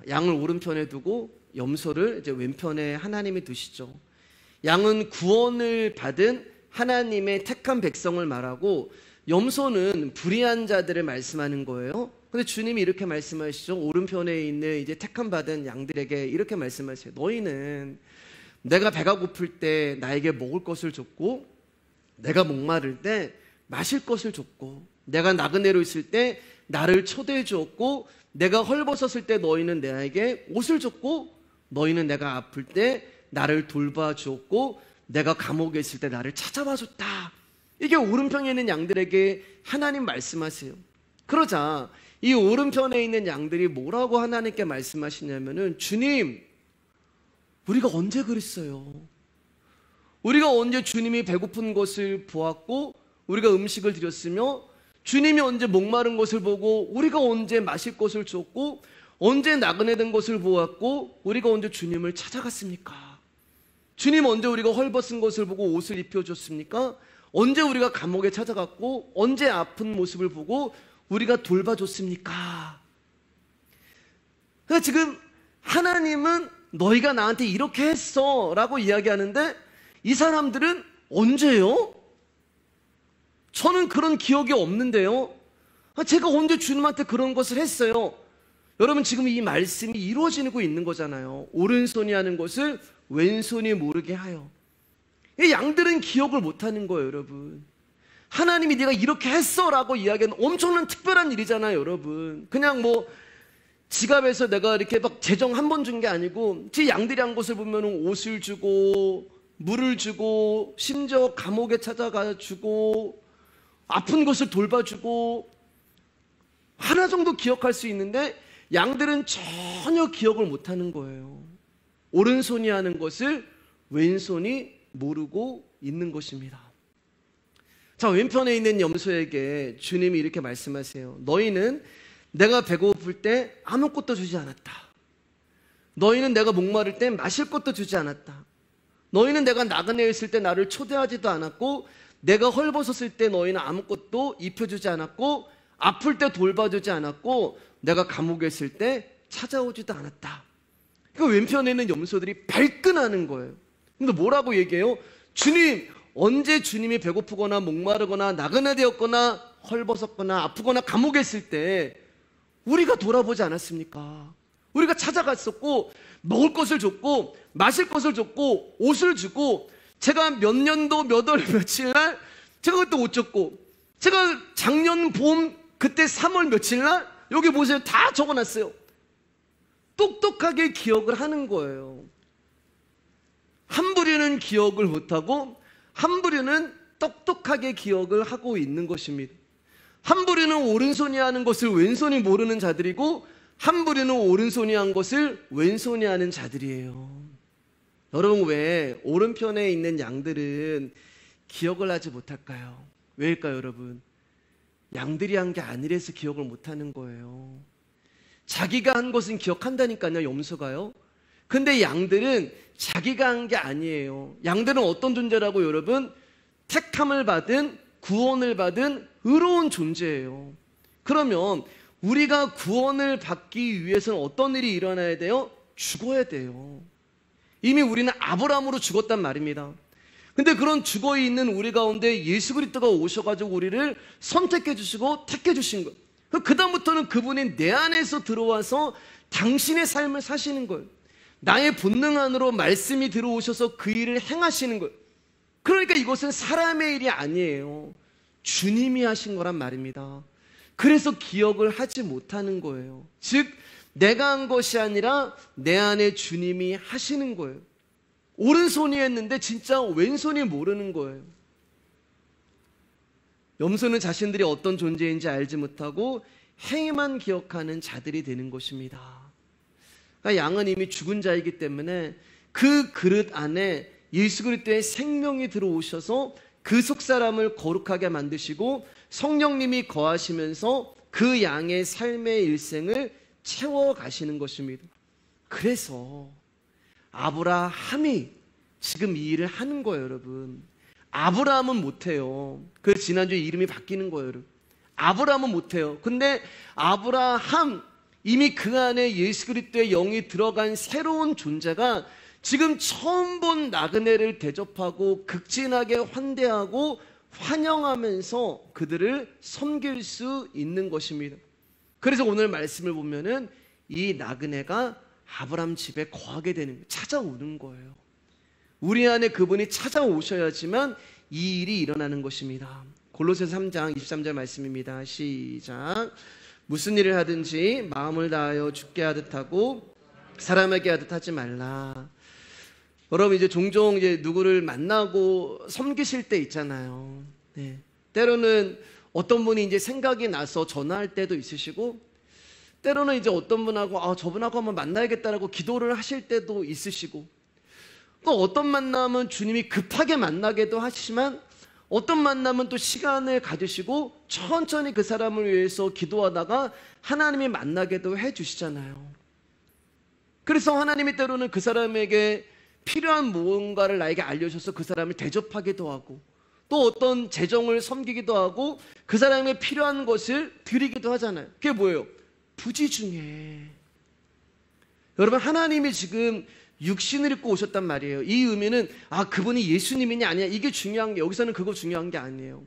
양을 오른편에 두고 염소를 이제 왼편에 하나님이 두시죠. 양은 구원을 받은 하나님의 택한 백성을 말하고 염소는 불의한 자들을 말씀하는 거예요. 근데 주님이 이렇게 말씀하시죠. 오른편에 있는 이제 택함 받은 양들에게 이렇게 말씀하세요. 너희는 내가 배가 고플 때 나에게 먹을 것을 줬고, 내가 목마를 때 마실 것을 줬고, 내가 나그네로 있을 때 나를 초대해 주었고, 내가 헐벗었을 때 너희는 나에게 옷을 줬고, 너희는 내가 아플 때 나를 돌봐 주었고, 내가 감옥에 있을 때 나를 찾아와 줬다. 이게 오른편에 있는 양들에게 하나님 말씀하세요. 그러자 이 오른편에 있는 양들이 뭐라고 하나님께 말씀하시냐면은, 주님, 우리가 언제 그랬어요? 우리가 언제 주님이 배고픈 것을 보았고 우리가 음식을 드렸으며, 주님이 언제 목마른 것을 보고 우리가 언제 마실 것을 줬고, 언제 나그네 된 것을 보았고 우리가 언제 주님을 찾아갔습니까? 주님, 언제 우리가 헐벗은 것을 보고 옷을 입혀줬습니까? 언제 우리가 감옥에 찾아갔고 언제 아픈 모습을 보고 우리가 돌봐줬습니까? 그러니까 지금 하나님은 너희가 나한테 이렇게 했어 라고 이야기하는데, 이 사람들은 언제요? 저는 그런 기억이 없는데요. 제가 언제 주님한테 그런 것을 했어요? 여러분, 지금 이 말씀이 이루어지고 있는 거잖아요. 오른손이 하는 것을 왼손이 모르게 하여. 이 양들은 기억을 못하는 거예요, 여러분. 하나님이 네가 이렇게 했어 라고 이야기하는 엄청난 특별한 일이잖아요, 여러분. 그냥 뭐 지갑에서 내가 이렇게 막 재정 한 번 준 게 아니고, 제 양들이 한 것을 보면 옷을 주고 물을 주고 심지어 감옥에 찾아가 주고 아픈 것을 돌봐주고 하나 정도 기억할 수 있는데, 양들은 전혀 기억을 못하는 거예요. 오른손이 하는 것을 왼손이 모르고 있는 것입니다. 자, 왼편에 있는 염소에게 주님이 이렇게 말씀하세요. 너희는 내가 배고플 때 아무것도 주지 않았다. 너희는 내가 목마를 때 마실 것도 주지 않았다. 너희는 내가 나그네 있을 때 나를 초대하지도 않았고, 내가 헐벗었을 때 너희는 아무것도 입혀주지 않았고, 아플 때 돌봐주지 않았고, 내가 감옥에 있을 때 찾아오지도 않았다. 그러니까 왼편에 있는 염소들이 발끈하는 거예요. 근데 뭐라고 얘기해요? 주님, 언제 주님이 배고프거나 목마르거나 나그네 되었거나 헐벗었거나 아프거나 감옥에 있을 때 우리가 돌아보지 않았습니까? 우리가 찾아갔었고 먹을 것을 줬고 마실 것을 줬고 옷을 주고, 제가 몇 년도 몇 월 며칠 날 제가 그때 옷 줬고, 제가 작년 봄 그때 3월 며칠 날 여기 보세요, 다 적어놨어요. 똑똑하게 기억을 하는 거예요. 한 부류는 기억을 못하고 한 부류는 똑똑하게 기억을 하고 있는 것입니다. 한 부류는 오른손이 하는 것을 왼손이 모르는 자들이고, 한 부류는 오른손이 한 것을 왼손이 하는 자들이에요. 여러분, 왜 오른편에 있는 양들은 기억을 하지 못할까요? 왜일까요, 여러분? 양들이 한 게 아니라서 기억을 못하는 거예요. 자기가 한 것은 기억한다니까요, 염소가요. 근데 양들은 자기가 한 게 아니에요. 양들은 어떤 존재라고, 여러분? 택함을 받은, 구원을 받은 의로운 존재예요. 그러면 우리가 구원을 받기 위해서는 어떤 일이 일어나야 돼요? 죽어야 돼요. 이미 우리는 아브라함으로 죽었단 말입니다. 근데 그런 죽어있는 우리 가운데 예수 그리스도가 오셔가지고 우리를 선택해 주시고 택해 주신 거예요. 그 다음부터는 그분이 내 안에서 들어와서 당신의 삶을 사시는 거예요. 나의 본능 안으로 말씀이 들어오셔서 그 일을 행하시는 거예요. 그러니까 이것은 사람의 일이 아니에요. 주님이 하신 거란 말입니다. 그래서 기억을 하지 못하는 거예요. 즉, 내가 한 것이 아니라 내 안에 주님이 하시는 거예요. 오른손이 했는데 진짜 왼손이 모르는 거예요. 염소는 자신들이 어떤 존재인지 알지 못하고 행위만 기억하는 자들이 되는 것입니다. 그러니까 양은 이미 죽은 자이기 때문에 그 그릇 안에 예수 그리스도의 생명이 들어오셔서 그 속사람을 거룩하게 만드시고 성령님이 거하시면서 그 양의 삶의 일생을 채워가시는 것입니다. 그래서 아브라함이 지금 이 일을 하는 거예요, 여러분. 아브라함은 못해요. 그래서 지난주에 이름이 바뀌는 거예요, 여러분. 아브라함은 못해요. 근데 아브라함, 이미 그 안에 예수 그리스도의 영이 들어간 새로운 존재가 지금 처음 본 나그네를 대접하고 극진하게 환대하고 환영하면서 그들을 섬길 수 있는 것입니다. 그래서 오늘 말씀을 보면은 이 나그네가 아브라함 집에 거하게 되는 거예요. 찾아오는 거예요. 우리 안에 그분이 찾아오셔야지만 이 일이 일어나는 것입니다. 골로새서 3장 23절 말씀입니다. 시작. 무슨 일을 하든지 마음을 다하여 주께 하듯 하고 사람에게 하듯 하지 말라. 여러분, 이제 종종 이제 누구를 만나고 섬기실 때 있잖아요. 네. 때로는 어떤 분이 이제 생각이 나서 전화할 때도 있으시고, 때로는 이제 어떤 분하고 저분하고 한번 만나야겠다라고 기도를 하실 때도 있으시고, 또 어떤 만남은 주님이 급하게 만나게도 하시지만 어떤 만남은 또 시간을 가지시고 천천히 그 사람을 위해서 기도하다가 하나님이 만나게도 해주시잖아요. 그래서 하나님이 때로는 그 사람에게 필요한 무언가를 나에게 알려줘서 그 사람을 대접하기도 하고, 또 어떤 재정을 섬기기도 하고 그 사람에게 필요한 것을 드리기도 하잖아요. 그게 뭐예요? 부지 중에. 여러분, 하나님이 지금 육신을 입고 오셨단 말이에요. 이 의미는 그분이 예수님이냐 아니냐 이게 중요한 게, 여기서는 그거 중요한 게 아니에요.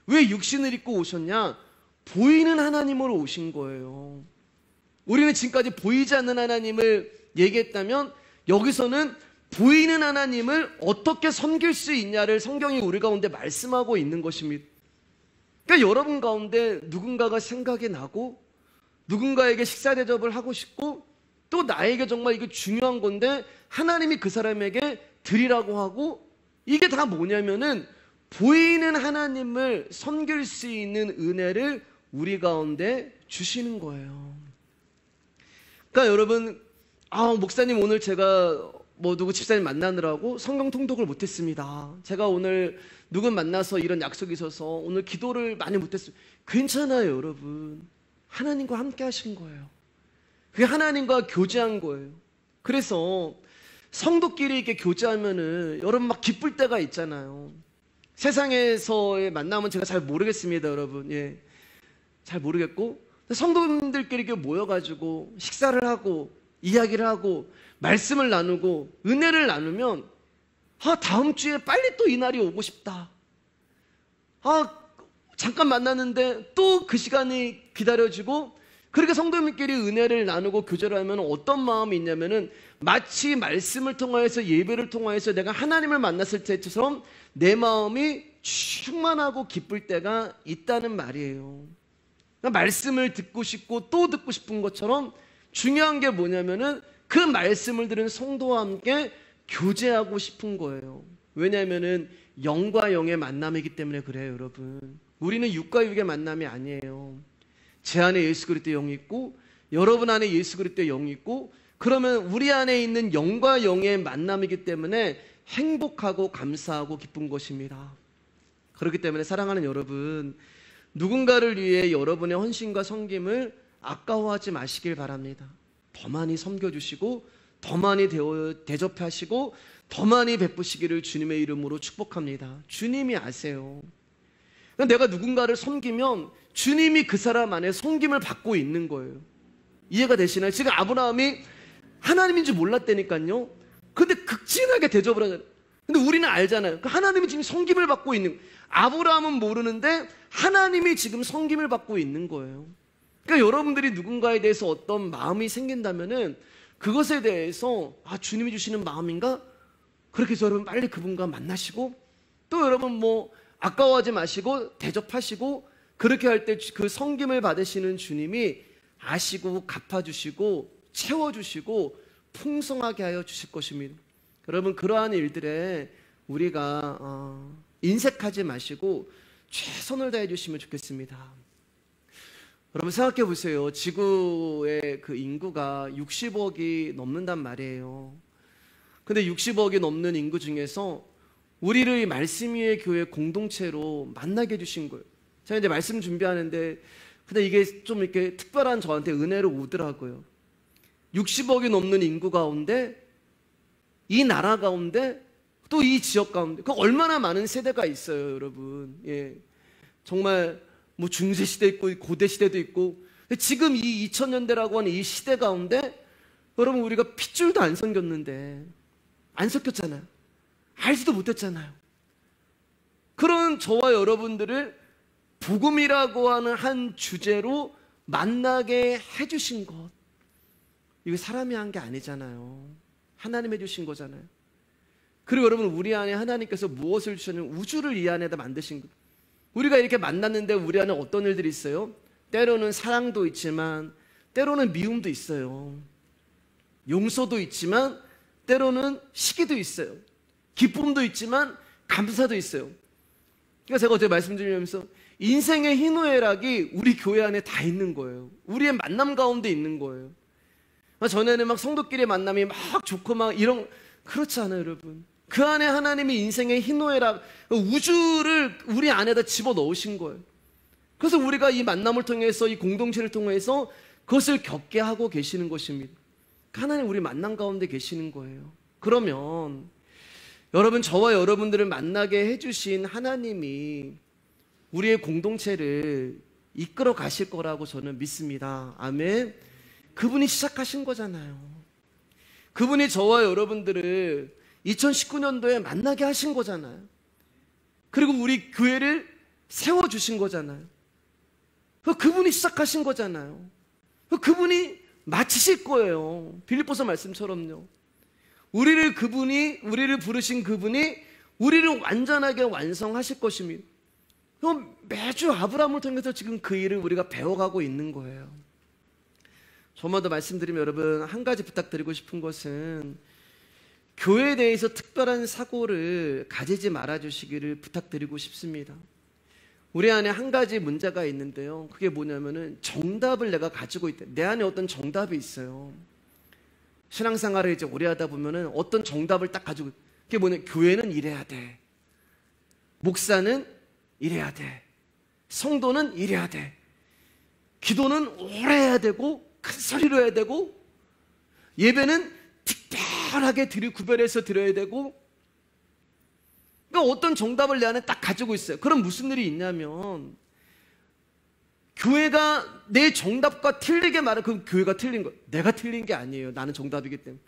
왜 육신을 입고 오셨냐? 보이는 하나님으로 오신 거예요. 우리는 지금까지 보이지 않는 하나님을 얘기했다면, 여기서는 보이는 하나님을 어떻게 섬길 수 있냐를 성경이 우리 가운데 말씀하고 있는 것입니다. 그러니까 여러분 가운데 누군가가 생각이 나고 누군가에게 식사 대접을 하고 싶고, 또 나에게 정말 이게 중요한 건데 하나님이 그 사람에게 드리라고 하고, 이게 다 뭐냐면은 보이는 하나님을 섬길 수 있는 은혜를 우리 가운데 주시는 거예요. 그러니까 여러분, 목사님 오늘 제가 누구 집사님 만나느라고 성경 통독을 못했습니다. 제가 오늘 누구 만나서 이런 약속이 있어서 오늘 기도를 많이 못했습니다. 괜찮아요, 여러분. 하나님과 함께 하신 거예요. 그게 하나님과 교제한 거예요. 그래서 성도끼리 이렇게 교제하면은 여러분 막 기쁠 때가 있잖아요. 세상에서의 만남은 제가 잘 모르겠습니다, 여러분. 예, 잘 모르겠고, 성도님들끼리 이렇게 모여가지고 식사를 하고 이야기를 하고 말씀을 나누고 은혜를 나누면 다음 주에 빨리 또 이 날이 오고 싶다. 잠깐 만났는데 또 그 시간이 기다려지고, 그렇게 성도님끼리 은혜를 나누고 교제를 하면 어떤 마음이 있냐면은 마치 말씀을 통하여서 예배를 통하여서 내가 하나님을 만났을 때처럼 내 마음이 충만하고 기쁠 때가 있다는 말이에요. 그러니까 말씀을 듣고 싶고 또 듣고 싶은 것처럼 중요한 게 뭐냐면은 그 말씀을 들은 성도와 함께 교제하고 싶은 거예요. 왜냐하면은 영과 영의 만남이기 때문에 그래요, 여러분. 우리는 육과 육의 만남이 아니에요. 제 안에 예수 그리스도의 영이 있고 여러분 안에 예수 그리스도의 영이 있고, 그러면 우리 안에 있는 영과 영의 만남이기 때문에 행복하고 감사하고 기쁜 것입니다. 그렇기 때문에 사랑하는 여러분, 누군가를 위해 여러분의 헌신과 섬김을 아까워하지 마시길 바랍니다. 더 많이 섬겨주시고 더 많이 대접하시고 더 많이 베푸시기를 주님의 이름으로 축복합니다. 주님이 아세요. 내가 누군가를 섬기면 주님이 그 사람 안에 섬김을 받고 있는 거예요. 이해가 되시나요? 지금 아브라함이 하나님인지 몰랐다니까요. 근데 극진하게 대접을 하잖아요. 근데 우리는 알잖아요. 하나님이 지금 섬김을 받고 있는 거예요. 아브라함은 모르는데 하나님이 지금 섬김을 받고 있는 거예요. 그러니까 여러분들이 누군가에 대해서 어떤 마음이 생긴다면은 그것에 대해서 주님이 주시는 마음인가? 그렇게 해서 여러분 빨리 그분과 만나시고, 또 여러분 아까워하지 마시고 대접하시고, 그렇게 할 때 그 섬김을 받으시는 주님이 아시고 갚아주시고 채워주시고 풍성하게 하여 주실 것입니다. 여러분, 그러한 일들에 우리가 인색하지 마시고 최선을 다해 주시면 좋겠습니다. 여러분 생각해 보세요. 지구의 그 인구가 60억이 넘는단 말이에요. 근데 60억이 넘는 인구 중에서 우리를 말씀 위의 교회 공동체로 만나게 해주신 거예요. 제가 이제 말씀 준비하는데 근데 이게 좀 이렇게 특별한 저한테 은혜로 오더라고요. 60억이 넘는 인구 가운데, 이 나라 가운데, 또 이 지역 가운데, 그 얼마나 많은 세대가 있어요, 여러분. 예, 정말 중세 시대 있고 고대 시대도 있고, 지금 이 2000년대라고 하는 이 시대 가운데 여러분 우리가 핏줄도 안 섞였는데, 안 섞였잖아요. 알지도 못했잖아요. 그런 저와 여러분들을 복음이라고 하는 한 주제로 만나게 해주신 것, 이거 사람이 한 게 아니잖아요. 하나님 해주신 거잖아요. 그리고 여러분, 우리 안에 하나님께서 무엇을 주셨냐면 우주를 이 안에다 만드신 것. 우리가 이렇게 만났는데 우리 안에 어떤 일들이 있어요? 때로는 사랑도 있지만 때로는 미움도 있어요. 용서도 있지만 때로는 시기도 있어요. 기쁨도 있지만 감사도 있어요. 그러니까 제가 어제 말씀드리면서 인생의 희노애락이 우리 교회 안에 다 있는 거예요. 우리의 만남 가운데 있는 거예요. 전에는 막 성도끼리 만남이 막 좋고 막 이런, 그렇지 않아요, 여러분. 그 안에 하나님이 인생의 희노애락, 우주를 우리 안에다 집어넣으신 거예요. 그래서 우리가 이 만남을 통해서, 이 공동체를 통해서 그것을 겪게 하고 계시는 것입니다. 하나님 우리 만남 가운데 계시는 거예요. 그러면 여러분, 저와 여러분들을 만나게 해주신 하나님이 우리의 공동체를 이끌어 가실 거라고 저는 믿습니다. 아멘. 그분이 시작하신 거잖아요. 그분이 저와 여러분들을 2019년도에 만나게 하신 거잖아요. 그리고 우리 교회를 세워주신 거잖아요. 그분이 시작하신 거잖아요. 그분이 마치실 거예요. 빌립보서 말씀처럼요. 우리를 부르신 그분이 우리를 완전하게 완성하실 것입니다. 매주 아브라함을 통해서 지금 그 일을 우리가 배워가고 있는 거예요. 저마다 말씀드리면 여러분, 한 가지 부탁드리고 싶은 것은 교회에 대해서 특별한 사고를 가지지 말아주시기를 부탁드리고 싶습니다. 우리 안에 한 가지 문제가 있는데요, 그게 뭐냐면은 정답을 내가 가지고 있다. 내 안에 어떤 정답이 있어요. 신앙생활을 이제 오래 하다 보면은 어떤 정답을 딱 가지고, 그게 뭐냐, 교회는 이래야 돼, 목사는 이래야 돼, 성도는 이래야 돼, 기도는 오래 해야 되고 큰 소리로 해야 되고, 예배는 특별하게 구별해서 드려야 되고, 그러니까 어떤 정답을 내 안에 딱 가지고 있어요. 그럼 무슨 일이 있냐면, 교회가 내 정답과 틀리게 말하면 그 교회가 틀린 거예요. 내가 틀린 게 아니에요. 나는 정답이기 때문에.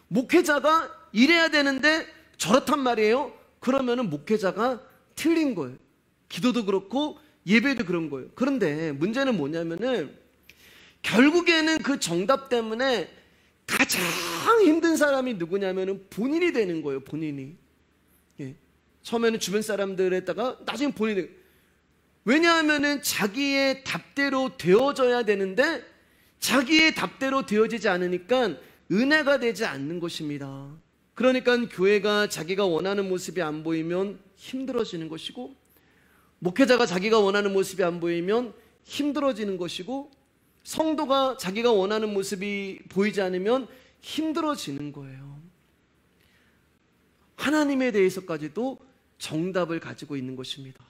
목회자가 이래야 되는데 저렇단 말이에요. 그러면은 목회자가 틀린 거예요. 기도도 그렇고 예배도 그런 거예요. 그런데 문제는 뭐냐면은 결국에는 그 정답 때문에 가장 힘든 사람이 누구냐면은 본인이 되는 거예요. 본인이. 예. 처음에는 주변 사람들에다가 나중에 본인이. 왜냐하면은 자기의 답대로 되어져야 되는데 자기의 답대로 되어지지 않으니까 은혜가 되지 않는 것입니다. 그러니까 교회가 자기가 원하는 모습이 안 보이면 힘들어지는 것이고, 목회자가 자기가 원하는 모습이 안 보이면 힘들어지는 것이고, 성도가 자기가 원하는 모습이 보이지 않으면 힘들어지는 거예요. 하나님에 대해서까지도 정답을 가지고 있는 것입니다.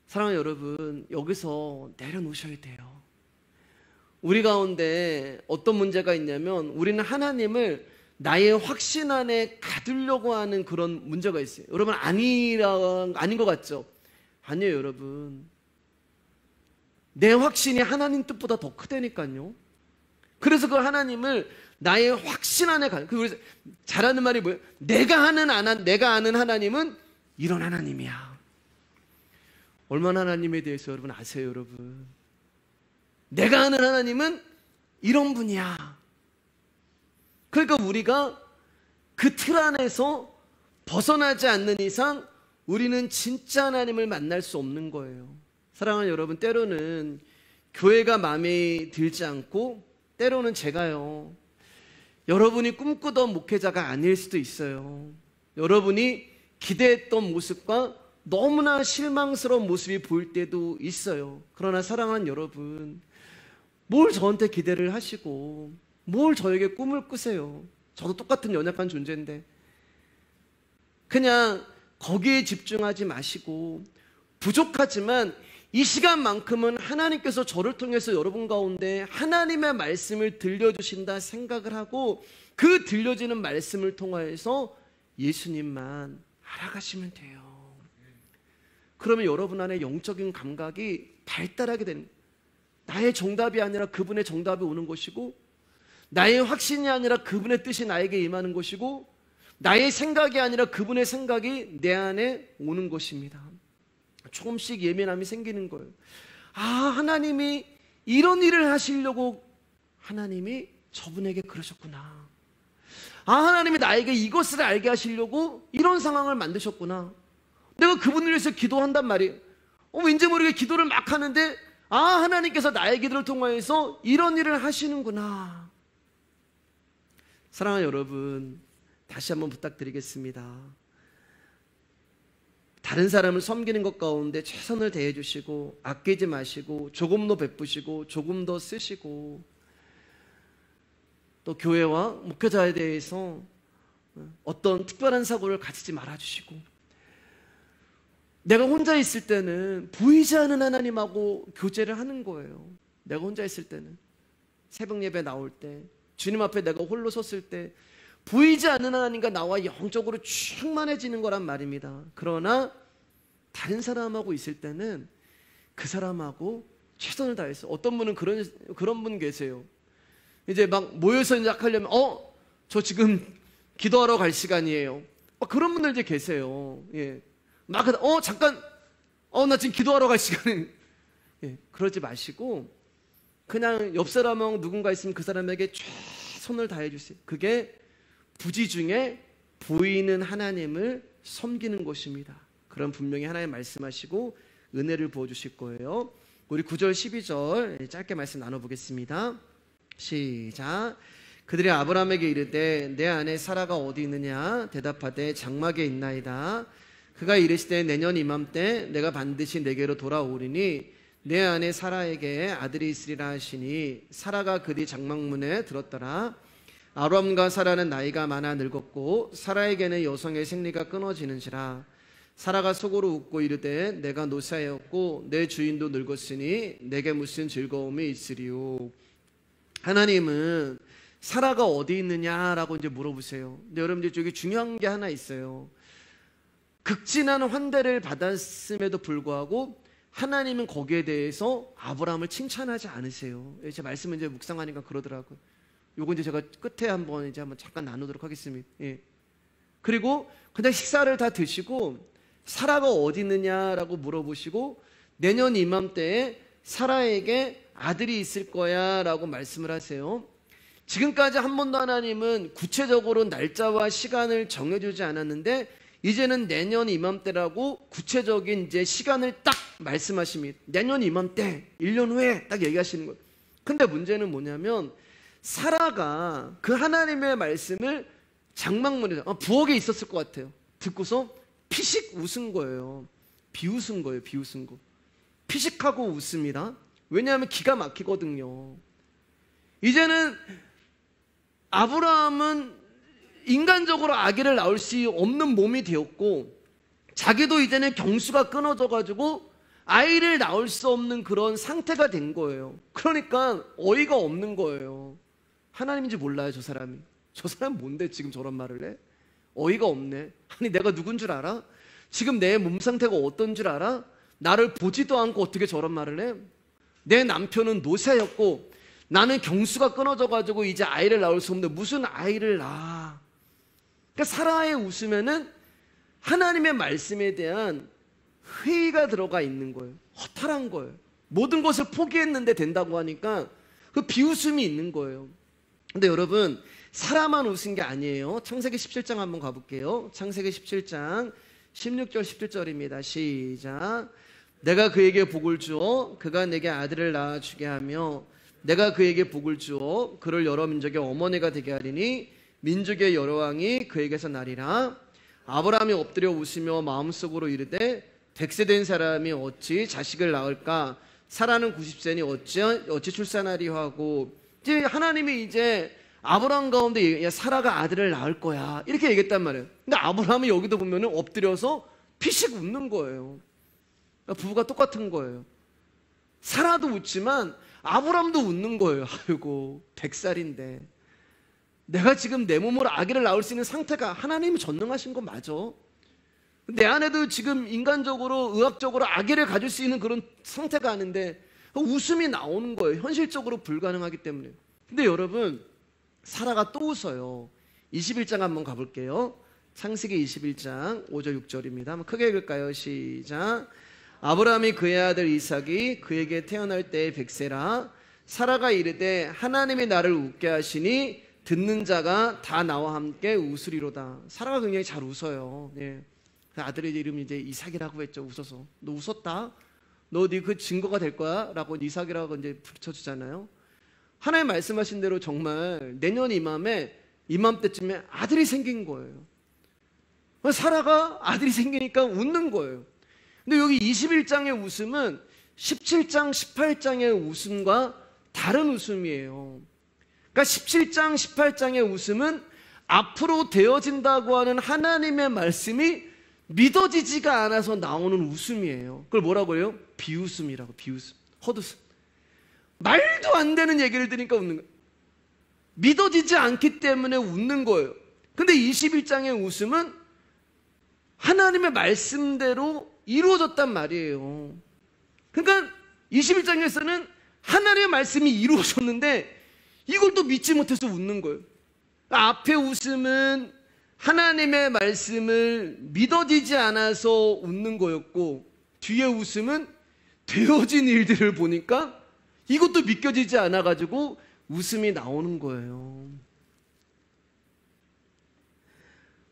사랑하는 여러분, 여기서 내려놓으셔야 돼요. 우리 가운데 어떤 문제가 있냐면, 우리는 하나님을 나의 확신 안에 가두려고 하는 그런 문제가 있어요. 여러분, 아닌 것 같죠? 아니에요, 여러분. 내 확신이 하나님 뜻보다 더 크다니까요. 그래서 그 하나님을 나의 확신 안에 그래서 잘하는 말이 뭐예요? 내가 아는 하나님은 이런 하나님이야. 얼마나 하나님에 대해서 여러분 아세요, 여러분? 내가 아는 하나님은 이런 분이야. 그러니까 우리가 그 틀 안에서 벗어나지 않는 이상 우리는 진짜 하나님을 만날 수 없는 거예요. 사랑하는 여러분, 때로는 교회가 마음에 들지 않고, 때로는 제가요, 여러분이 꿈꾸던 목회자가 아닐 수도 있어요. 여러분이 기대했던 모습과 너무나 실망스러운 모습이 보일 때도 있어요. 그러나 사랑하는 여러분, 뭘 저한테 기대를 하시고 뭘 저에게 꿈을 꾸세요. 저도 똑같은 연약한 존재인데. 그냥 거기에 집중하지 마시고, 부족하지만 이 시간만큼은 하나님께서 저를 통해서 여러분 가운데 하나님의 말씀을 들려주신다 생각을 하고, 그 들려지는 말씀을 통하여서 예수님만 알아가시면 돼요. 그러면 여러분 안에 영적인 감각이 발달하게 되는, 나의 정답이 아니라 그분의 정답이 오는 것이고, 나의 확신이 아니라 그분의 뜻이 나에게 임하는 것이고, 나의 생각이 아니라 그분의 생각이 내 안에 오는 것입니다. 조금씩 예민함이 생기는 거예요. 아, 하나님이 이런 일을 하시려고 하나님이 저분에게 그러셨구나. 아, 하나님이 나에게 이것을 알게 하시려고 이런 상황을 만드셨구나. 내가 그분을 위해서 기도한단 말이에요. 왠지 모르게 기도를 막 하는데, 아, 하나님께서 나의 기도를 통하여서 이런 일을 하시는구나. 사랑하는 여러분, 다시 한번 부탁드리겠습니다. 다른 사람을 섬기는 것 가운데 최선을 다해 주시고 아끼지 마시고 조금 더 베푸시고 조금 더 쓰시고 또 교회와 목회자에 대해서 어떤 특별한 사고를 가지지 말아주시고 내가 혼자 있을 때는 보이지 않는 하나님하고 교제를 하는 거예요. 내가 혼자 있을 때는 새벽 예배 나올 때 주님 앞에 내가 홀로 섰을 때 보이지 않는 하나님과 나와 영적으로 충만해지는 거란 말입니다. 그러나 다른 사람하고 있을 때는 그 사람하고 최선을 다해서 어떤 분은 그런 분 계세요. 이제 막 모여서 시작하려면 저 지금 기도하러 갈 시간이에요. 그런 분들 이제 계세요. 예. 막 잠깐 나 지금 기도하러 갈 시간이 예. 그러지 마시고 그냥 옆 사람하고 누군가 있으면 그 사람에게 최선을 다해 주세요. 그게 부지 중에 보이는 하나님을 섬기는 것입니다. 그럼 분명히 하나님 말씀하시고 은혜를 부어주실 거예요. 우리 9절 12절 짧게 말씀 나눠보겠습니다. 시작. 그들이 아브라함에게 이르되 내 아내 사라가 어디 있느냐 대답하되 장막에 있나이다. 그가 이르시되 내년 이맘때 내가 반드시 내게로 돌아오리니 내 아내 사라에게 아들이 있으리라 하시니 사라가 그뒤 장막문에 들었더라. 아브람과 사라는 나이가 많아 늙었고 사라에게는 여성의 생리가 끊어지는지라. 사라가 속으로 웃고 이르되 내가 노사였고 내 주인도 늙었으니 내게 무슨 즐거움이 있으리요. 하나님은 사라가 어디 있느냐라고 이제 물어보세요. 근데 여러분들 저기 중요한 게 하나 있어요. 극진한 환대를 받았음에도 불구하고 하나님은 거기에 대해서 아브라함을 칭찬하지 않으세요. 제 말씀을 이제 묵상하니까 그러더라고요. 요거 이제 제가 끝에 한번 잠깐 나누도록 하겠습니다. 예. 그리고 그냥 식사를 다 드시고 사라가 어디 있느냐라고 물어보시고 내년 이맘때에 사라에게 아들이 있을 거야 라고 말씀을 하세요. 지금까지 한 번도 하나님은 구체적으로 날짜와 시간을 정해주지 않았는데 이제는 내년 이맘때라고 구체적인 이제 시간을 딱 말씀하십니다. 내년 이맘때 1년 후에 딱 얘기하시는 거예요. 근데 문제는 뭐냐면 사라가 그 하나님의 말씀을 장막문에 부엌에 있었을 것 같아요. 듣고서 피식 웃은 거예요. 비웃은 거예요. 비웃은 거. 피식하고 웃습니다. 왜냐하면 기가 막히거든요. 이제는 아브라함은 인간적으로 아기를 낳을 수 없는 몸이 되었고 자기도 이제는 경수가 끊어져가지고 아이를 낳을 수 없는 그런 상태가 된 거예요. 그러니까 어이가 없는 거예요. 하나님인지 몰라요, 저 사람이. 저 사람 뭔데 지금 저런 말을 해? 어이가 없네. 아니 내가 누군 줄 알아? 지금 내 몸 상태가 어떤 줄 알아? 나를 보지도 않고 어떻게 저런 말을 해? 내 남편은 노쇠였고 나는 경수가 끊어져가지고 이제 아이를 낳을 수 없는데 무슨 아이를 낳아? 그러니까 사라의 웃음에는 하나님의 말씀에 대한 회의가 들어가 있는 거예요. 허탈한 거예요. 모든 것을 포기했는데 된다고 하니까 그 비웃음이 있는 거예요. 근데 여러분 사라만 웃은 게 아니에요. 창세기 17장 한번 가볼게요. 창세기 17장 16절 17절입니다. 시작. 내가 그에게 복을 주어 그가 내게 아들을 낳아주게 하며 내가 그에게 복을 주어 그를 여러 민족의 어머니가 되게 하리니 민족의 여러 왕이 그에게서 나리라. 아브라함이 엎드려 웃으며 마음속으로 이르되 100세 된 사람이 어찌 자식을 낳을까? 사라는 90세니 어찌 출산하리요 하고 이제 하나님이 이제 아브라함 가운데 야, 사라가 아들을 낳을 거야 이렇게 얘기했단 말이에요. 근데 아브라함이 여기도 보면은 엎드려서 피식 웃는 거예요. 부부가 똑같은 거예요. 사라도 웃지만 아브라함도 웃는 거예요. 아이고 100살인데 내가 지금 내 몸으로 아기를 낳을 수 있는 상태가 하나님이 전능하신 거 맞아. 내 안에도 지금 인간적으로 의학적으로 아기를 가질 수 있는 그런 상태가 아닌데 웃음이 나오는 거예요. 현실적으로 불가능하기 때문에. 근데 여러분 사라가 또 웃어요. 21장 한번 가볼게요. 창세기 21장 5절 6절입니다. 한번 크게 읽을까요? 시작. 아브라함이 그의 아들 이삭이 그에게 태어날 때에 100세라. 사라가 이르되 하나님이 나를 웃게 하시니 듣는 자가 다 나와 함께 웃으리로다. 사라가 굉장히 잘 웃어요. 예. 아들의 이름이 이제 이삭이라고 했죠. 웃어서. 너 웃었다? 너 네 그 증거가 될 거야? 라고 이삭이라고 이제 붙여주잖아요. 하나님 말씀하신 대로 정말 내년 이맘때쯤에 아들이 생긴 거예요. 사라가 아들이 생기니까 웃는 거예요. 근데 여기 21장의 웃음은 17장, 18장의 웃음과 다른 웃음이에요. 그러니까 17장, 18장의 웃음은 앞으로 되어진다고 하는 하나님의 말씀이 믿어지지가 않아서 나오는 웃음이에요. 그걸 뭐라고 해요? 비웃음이라고. 비웃음, 헛웃음. 말도 안 되는 얘기를 들으니까 웃는 거예요. 믿어지지 않기 때문에 웃는 거예요. 근데 21장의 웃음은 하나님의 말씀대로 이루어졌단 말이에요. 그러니까 21장에서는 하나님의 말씀이 이루어졌는데 이걸 또 믿지 못해서 웃는 거예요. 앞에 웃음은 하나님의 말씀을 믿어지지 않아서 웃는 거였고, 뒤에 웃음은 되어진 일들을 보니까 이것도 믿겨지지 않아가지고 웃음이 나오는 거예요.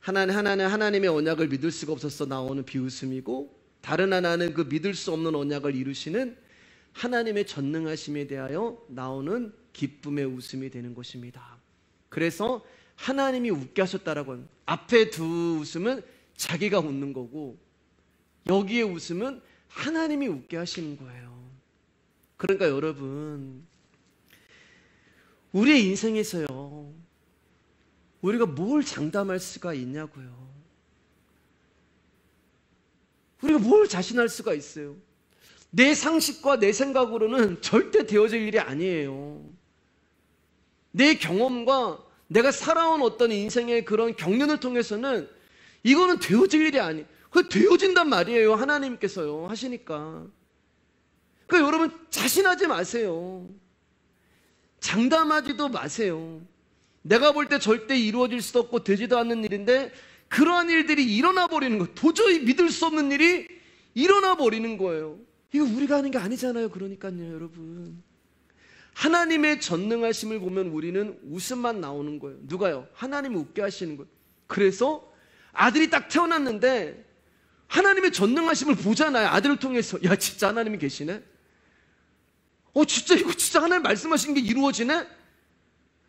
하나님의 언약을 믿을 수가 없어서 나오는 비웃음이고, 다른 하나는 그 믿을 수 없는 언약을 이루시는 하나님의 전능하심에 대하여 나오는 기쁨의 웃음이 되는 것입니다. 그래서 하나님이 웃게 하셨다라고 하는, 앞에 두 웃음은 자기가 웃는 거고 여기에 웃음은 하나님이 웃게 하시는 거예요. 그러니까 여러분, 우리의 인생에서요, 우리가 뭘 장담할 수가 있냐고요. 우리가 뭘 자신할 수가 있어요. 내 상식과 내 생각으로는 절대 되어질 일이 아니에요. 내 경험과 내가 살아온 어떤 인생의 그런 경륜을 통해서는 이거는 되어질 일이 아니에요. 그게 되어진단 말이에요. 하나님께서요 하시니까. 그러니까 여러분, 자신하지 마세요. 장담하지도 마세요. 내가 볼 때 절대 이루어질 수도 없고 되지도 않는 일인데 그러한 일들이 일어나 버리는 거예요. 도저히 믿을 수 없는 일이 일어나 버리는 거예요. 이거 우리가 하는 게 아니잖아요. 그러니까요, 여러분. 하나님의 전능하심을 보면 우리는 웃음만 나오는 거예요. 누가요? 하나님이 웃게 하시는 거예요. 그래서 아들이 딱 태어났는데 하나님의 전능하심을 보잖아요. 아들을 통해서. 야, 진짜 하나님이 계시네? 진짜 이거 진짜 하나님 말씀하신 게 이루어지네?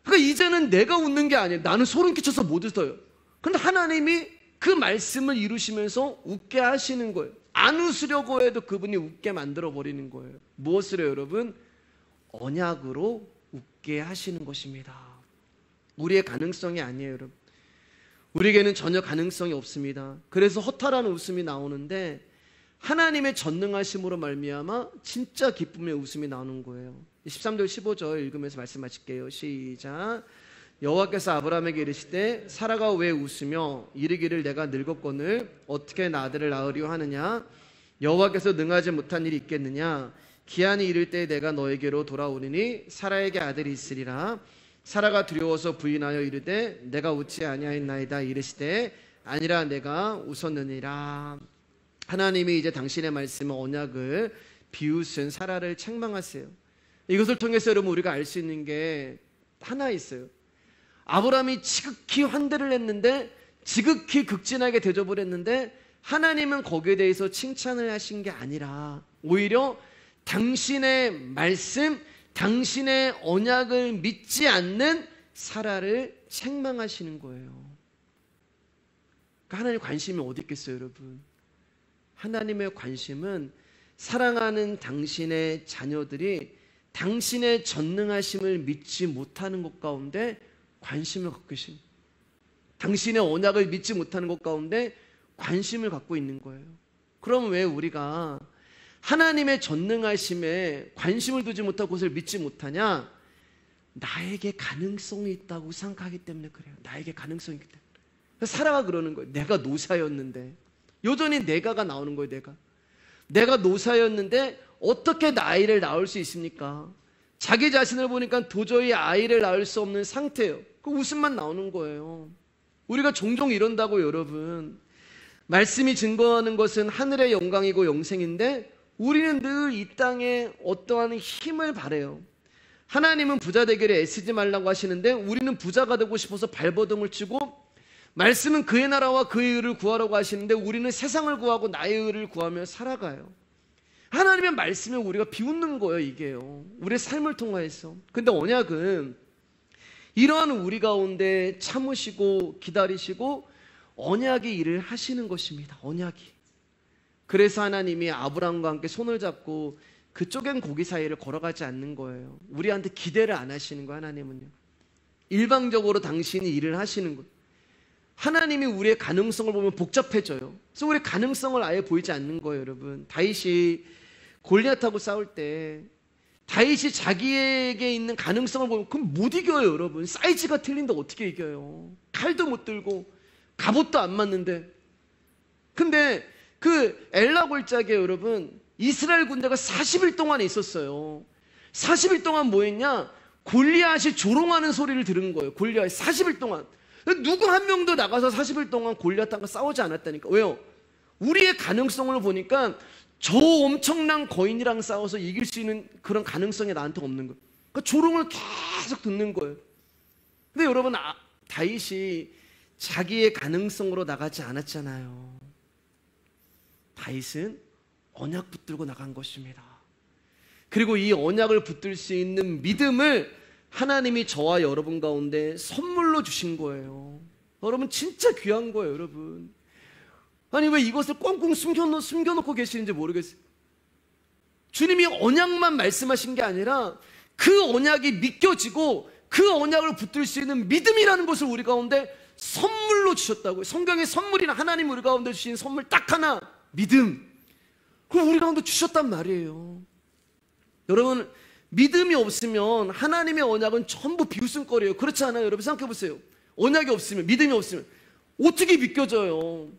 그러니까 이제는 내가 웃는 게 아니에요. 나는 소름 끼쳐서 못 웃어요. 근데 하나님이 그 말씀을 이루시면서 웃게 하시는 거예요. 안 웃으려고 해도 그분이 웃게 만들어 버리는 거예요. 무엇으로 여러분? 언약으로 웃게 하시는 것입니다. 우리의 가능성이 아니에요, 여러분. 우리에게는 전혀 가능성이 없습니다. 그래서 허탈한 웃음이 나오는데 하나님의 전능하심으로 말미암아 진짜 기쁨의 웃음이 나오는 거예요. 13절 15절 읽으면서 말씀하실게요. 시작. 여호와께서 아브라함에게 이르시되 사라가 왜 웃으며 이르기를 내가 늙었거늘 어떻게 나 아들을 낳으려 하느냐? 여호와께서 능하지 못한 일이 있겠느냐? 기한이 이를 때 내가 너에게로 돌아오리니 사라에게 아들이 있으리라. 사라가 두려워서 부인하여 이르되 내가 웃지 아니하였나이다. 이르시되 아니라 내가 웃었느니라. 하나님이 이제 당신의 말씀을, 언약을 비웃은 사라를 책망하세요. 이것을 통해서 여러분, 우리가 알 수 있는 게 하나 있어요. 아브라함이 지극히 환대를 했는데, 지극히 극진하게 대접을 했는데 하나님은 거기에 대해서 칭찬을 하신 게 아니라 오히려 당신의 말씀, 당신의 언약을 믿지 않는 사라를 책망하시는 거예요. 그러니까 하나님 관심이 어디 있겠어요, 여러분? 하나님의 관심은 사랑하는 당신의 자녀들이 당신의 전능하심을 믿지 못하는 것 가운데 관심을 갖고 계신, 당신의 언약을 믿지 못하는 것 가운데 관심을 갖고 있는 거예요. 그럼 왜 우리가 하나님의 전능하심에 관심을 두지 못하고 그것을 믿지 못하냐? 나에게 가능성이 있다고 생각하기 때문에 그래요. 나에게 가능성이 있기 때문에. 사라가 그러는 거예요. 내가 노사였는데, 여전히 내가가 나오는 거예요. 내가 노사였는데 어떻게 아이를 낳을 수 있습니까? 자기 자신을 보니까 도저히 아이를 낳을 수 없는 상태예요. 그 웃음만 나오는 거예요. 우리가 종종 이런다고, 여러분. 말씀이 증거하는 것은 하늘의 영광이고 영생인데 우리는 늘 이 땅에 어떠한 힘을 바라요. 하나님은 부자 되기를 애쓰지 말라고 하시는데 우리는 부자가 되고 싶어서 발버둥을 치고, 말씀은 그의 나라와 그의 의를 구하라고 하시는데 우리는 세상을 구하고 나의 의를 구하며 살아가요. 하나님의 말씀에 우리가 비웃는 거예요, 이게요. 우리의 삶을 통해서. 근데 언약은 이러한 우리 가운데 참으시고 기다리시고 언약의 일을 하시는 것입니다. 언약이. 그래서 하나님이 아브라함과 함께 손을 잡고 그 쪼갠 고기 사이를 걸어가지 않는 거예요. 우리한테 기대를 안 하시는 거예요. 하나님은요. 일방적으로 당신이 일을 하시는 거예요. 하나님이 우리의 가능성을 보면 복잡해져요. 그래서 우리의 가능성을 아예 보이지 않는 거예요. 여러분, 다윗이 골리앗하고 싸울 때 다윗이 자기에게 있는 가능성을 보면 그럼 못 이겨요. 여러분, 사이즈가 틀린데 어떻게 이겨요? 칼도 못 들고 갑옷도 안 맞는데. 근데 그 엘라 골짜기에 여러분 이스라엘 군대가 40일 동안 있었어요. 40일 동안 뭐 했냐? 골리앗이 조롱하는 소리를 들은 거예요. 골리앗이 40일 동안. 누구 한 명도 나가서 40일 동안 골리앗하고 싸우지 않았다니까. 왜요? 우리의 가능성을 보니까 저 엄청난 거인이랑 싸워서 이길 수 있는 그런 가능성이 나한테 없는 거예요. 그러니까 조롱을 계속 듣는 거예요. 근데 여러분, 다윗이 자기의 가능성으로 나가지 않았잖아요. 다윗은 언약 붙들고 나간 것입니다. 그리고 이 언약을 붙들 수 있는 믿음을 하나님이 저와 여러분 가운데 선물로 주신 거예요. 여러분, 진짜 귀한 거예요. 여러분, 아니 왜 이것을 꽁꽁 숨겨놓고 계시는지 모르겠어요. 주님이 언약만 말씀하신 게 아니라 그 언약이 믿겨지고 그 언약을 붙들 수 있는 믿음이라는 것을 우리 가운데 선물로 주셨다고요. 성경의 선물이나 하나님 우리 가운데 주신 선물 딱 하나, 믿음. 그걸 우리 가운데 주셨단 말이에요. 여러분, 믿음이 없으면 하나님의 언약은 전부 비웃음거리예요. 그렇지 않아요? 여러분, 생각해 보세요. 언약이 없으면, 믿음이 없으면 어떻게 믿겨져요?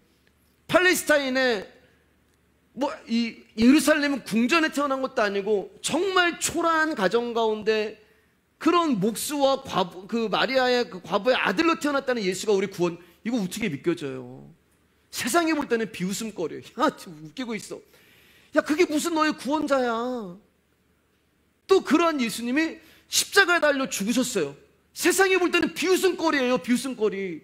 팔레스타인에 이 예루살렘은 궁전에 태어난 것도 아니고 정말 초라한 가정 가운데 그런 목수와 그 마리아의 그 과부의 아들로 태어났다는 예수가 우리 구원, 이거 어떻게 믿겨져요? 세상이 볼 때는 비웃음거리예요. 야, 웃기고 있어. 야, 그게 무슨 너의 구원자야? 또 그러한 예수님이 십자가에 달려 죽으셨어요. 세상이 볼 때는 비웃음거리예요. 비웃음거리.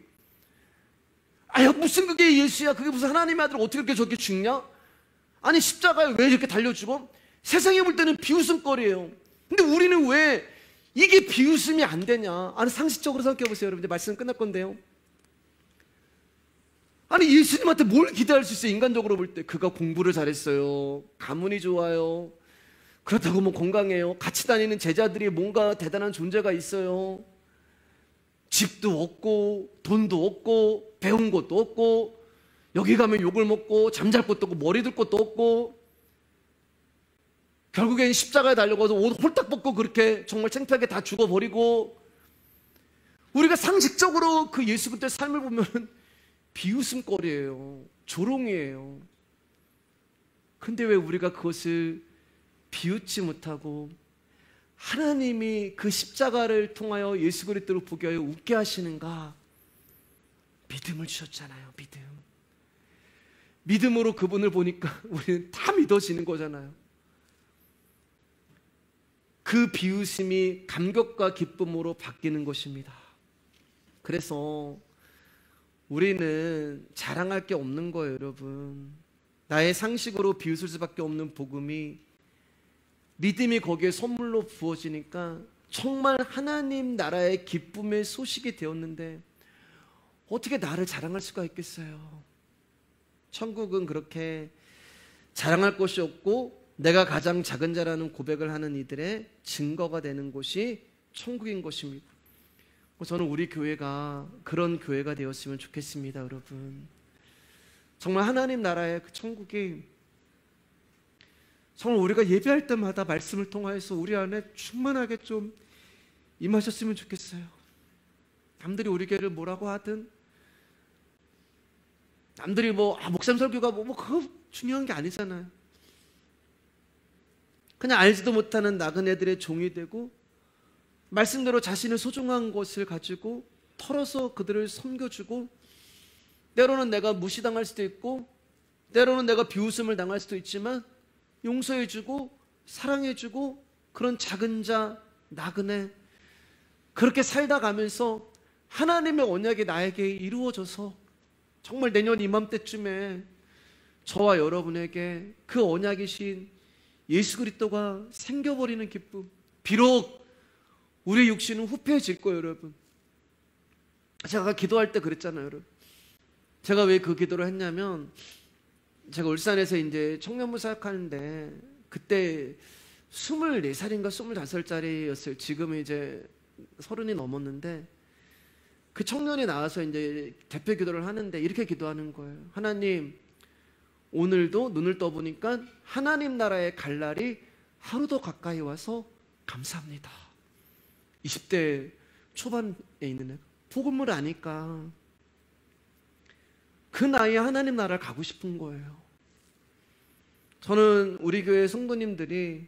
아야, 무슨 그게 예수야? 그게 무슨 하나님의 아들 어떻게 그렇게 저렇게 죽냐? 아니, 십자가에 왜 이렇게 달려 죽어? 세상이 볼 때는 비웃음거리예요. 근데 우리는 왜 이게 비웃음이 안 되냐? 아니, 상식적으로 생각해 보세요. 여러분들, 말씀 끝날 건데요. 아니, 예수님한테 뭘 기대할 수 있어요? 인간적으로 볼 때 그가 공부를 잘했어요, 가문이 좋아요, 그렇다고 뭐 건강해요, 같이 다니는 제자들이 뭔가 대단한 존재가 있어요, 집도 없고 돈도 없고 배운 것도 없고 여기 가면 욕을 먹고 잠잘 곳도 없고 머리 들 곳도 없고 결국엔 십자가에 달려가서 옷 홀딱 벗고 그렇게 정말 창피하게 다 죽어버리고, 우리가 상식적으로 그 예수 그리스도의 삶을 보면 비웃음거리예요. 조롱이에요. 근데 왜 우리가 그것을 비웃지 못하고 하나님이 그 십자가를 통하여 예수 그리스도를 보게 하여 웃게 하시는가? 믿음을 주셨잖아요. 믿음으로 그분을 보니까 우리는 다 믿어지는 거잖아요. 그 비웃음이 감격과 기쁨으로 바뀌는 것입니다. 그래서 우리는 자랑할 게 없는 거예요. 여러분, 나의 상식으로 비웃을 수밖에 없는 복음이 믿음이 거기에 선물로 부어지니까 정말 하나님 나라의 기쁨의 소식이 되었는데 어떻게 나를 자랑할 수가 있겠어요? 천국은 그렇게 자랑할 곳이 없고 내가 가장 작은 자라는 고백을 하는 이들의 증거가 되는 곳이 천국인 것입니다. 저는 우리 교회가 그런 교회가 되었으면 좋겠습니다. 여러분, 정말 하나님 나라의 그 천국이 정말 우리가 예배할 때마다 말씀을 통하여서 우리 안에 충만하게 좀 임하셨으면 좋겠어요. 남들이 우리 교회를 뭐라고 하든, 남들이 목사님 설교가 그거 중요한 게 아니잖아요. 그냥 알지도 못하는 나그네들의 종이 되고 말씀대로 자신의 소중한 것을 가지고 털어서 그들을 섬겨주고, 때로는 내가 무시당할 수도 있고 때로는 내가 비웃음을 당할 수도 있지만 용서해주고 사랑해주고, 그런 작은 자 나그네, 그렇게 살다 가면서 하나님의 언약이 나에게 이루어져서 정말 내년 이맘때쯤에 저와 여러분에게 그 언약이신 예수 그리스도가 생겨버리는 기쁨. 비록 우리의 육신은 후패해질 거예요. 여러분, 제가 기도할 때 그랬잖아요. 여러분, 제가 왜 그 기도를 했냐면, 제가 울산에서 이제 청년부 사역하는데 그때 24살인가 25살짜리였어요. 지금은 이제 30이 넘었는데, 그 청년이 나와서 이제 대표 기도를 하는데 이렇게 기도하는 거예요. 하나님, 오늘도 눈을 떠보니까 하나님 나라에 갈 날이 하루 더 가까이 와서 감사합니다. 20대 초반에 있는 애, 복음을 아니까 그 나이에 하나님 나라를 가고 싶은 거예요. 저는 우리 교회 성도님들이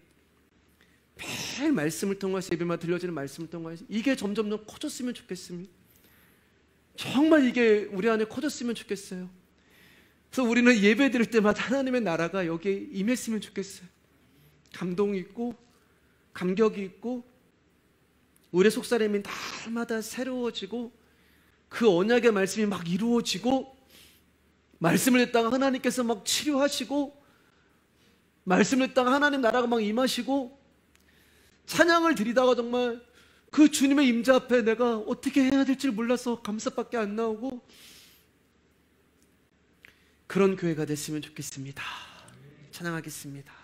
매일 말씀을 통해서, 예배만 들려지는 말씀을 통해서 이게 점점 더 커졌으면 좋겠습니다. 정말 이게 우리 안에 커졌으면 좋겠어요. 그래서 우리는 예배 드릴 때마다 하나님의 나라가 여기에 임했으면 좋겠어요. 감동이 있고 감격이 있고 우리 속사람이 날마다 새로워지고 그 언약의 말씀이 막 이루어지고, 말씀을 듣다가 하나님께서 막 치료하시고, 말씀을 듣다가 하나님 나라가 막 임하시고, 찬양을 드리다가 정말 그 주님의 임재 앞에 내가 어떻게 해야 될지 몰라서 감사밖에 안 나오고, 그런 교회가 됐으면 좋겠습니다. 찬양하겠습니다.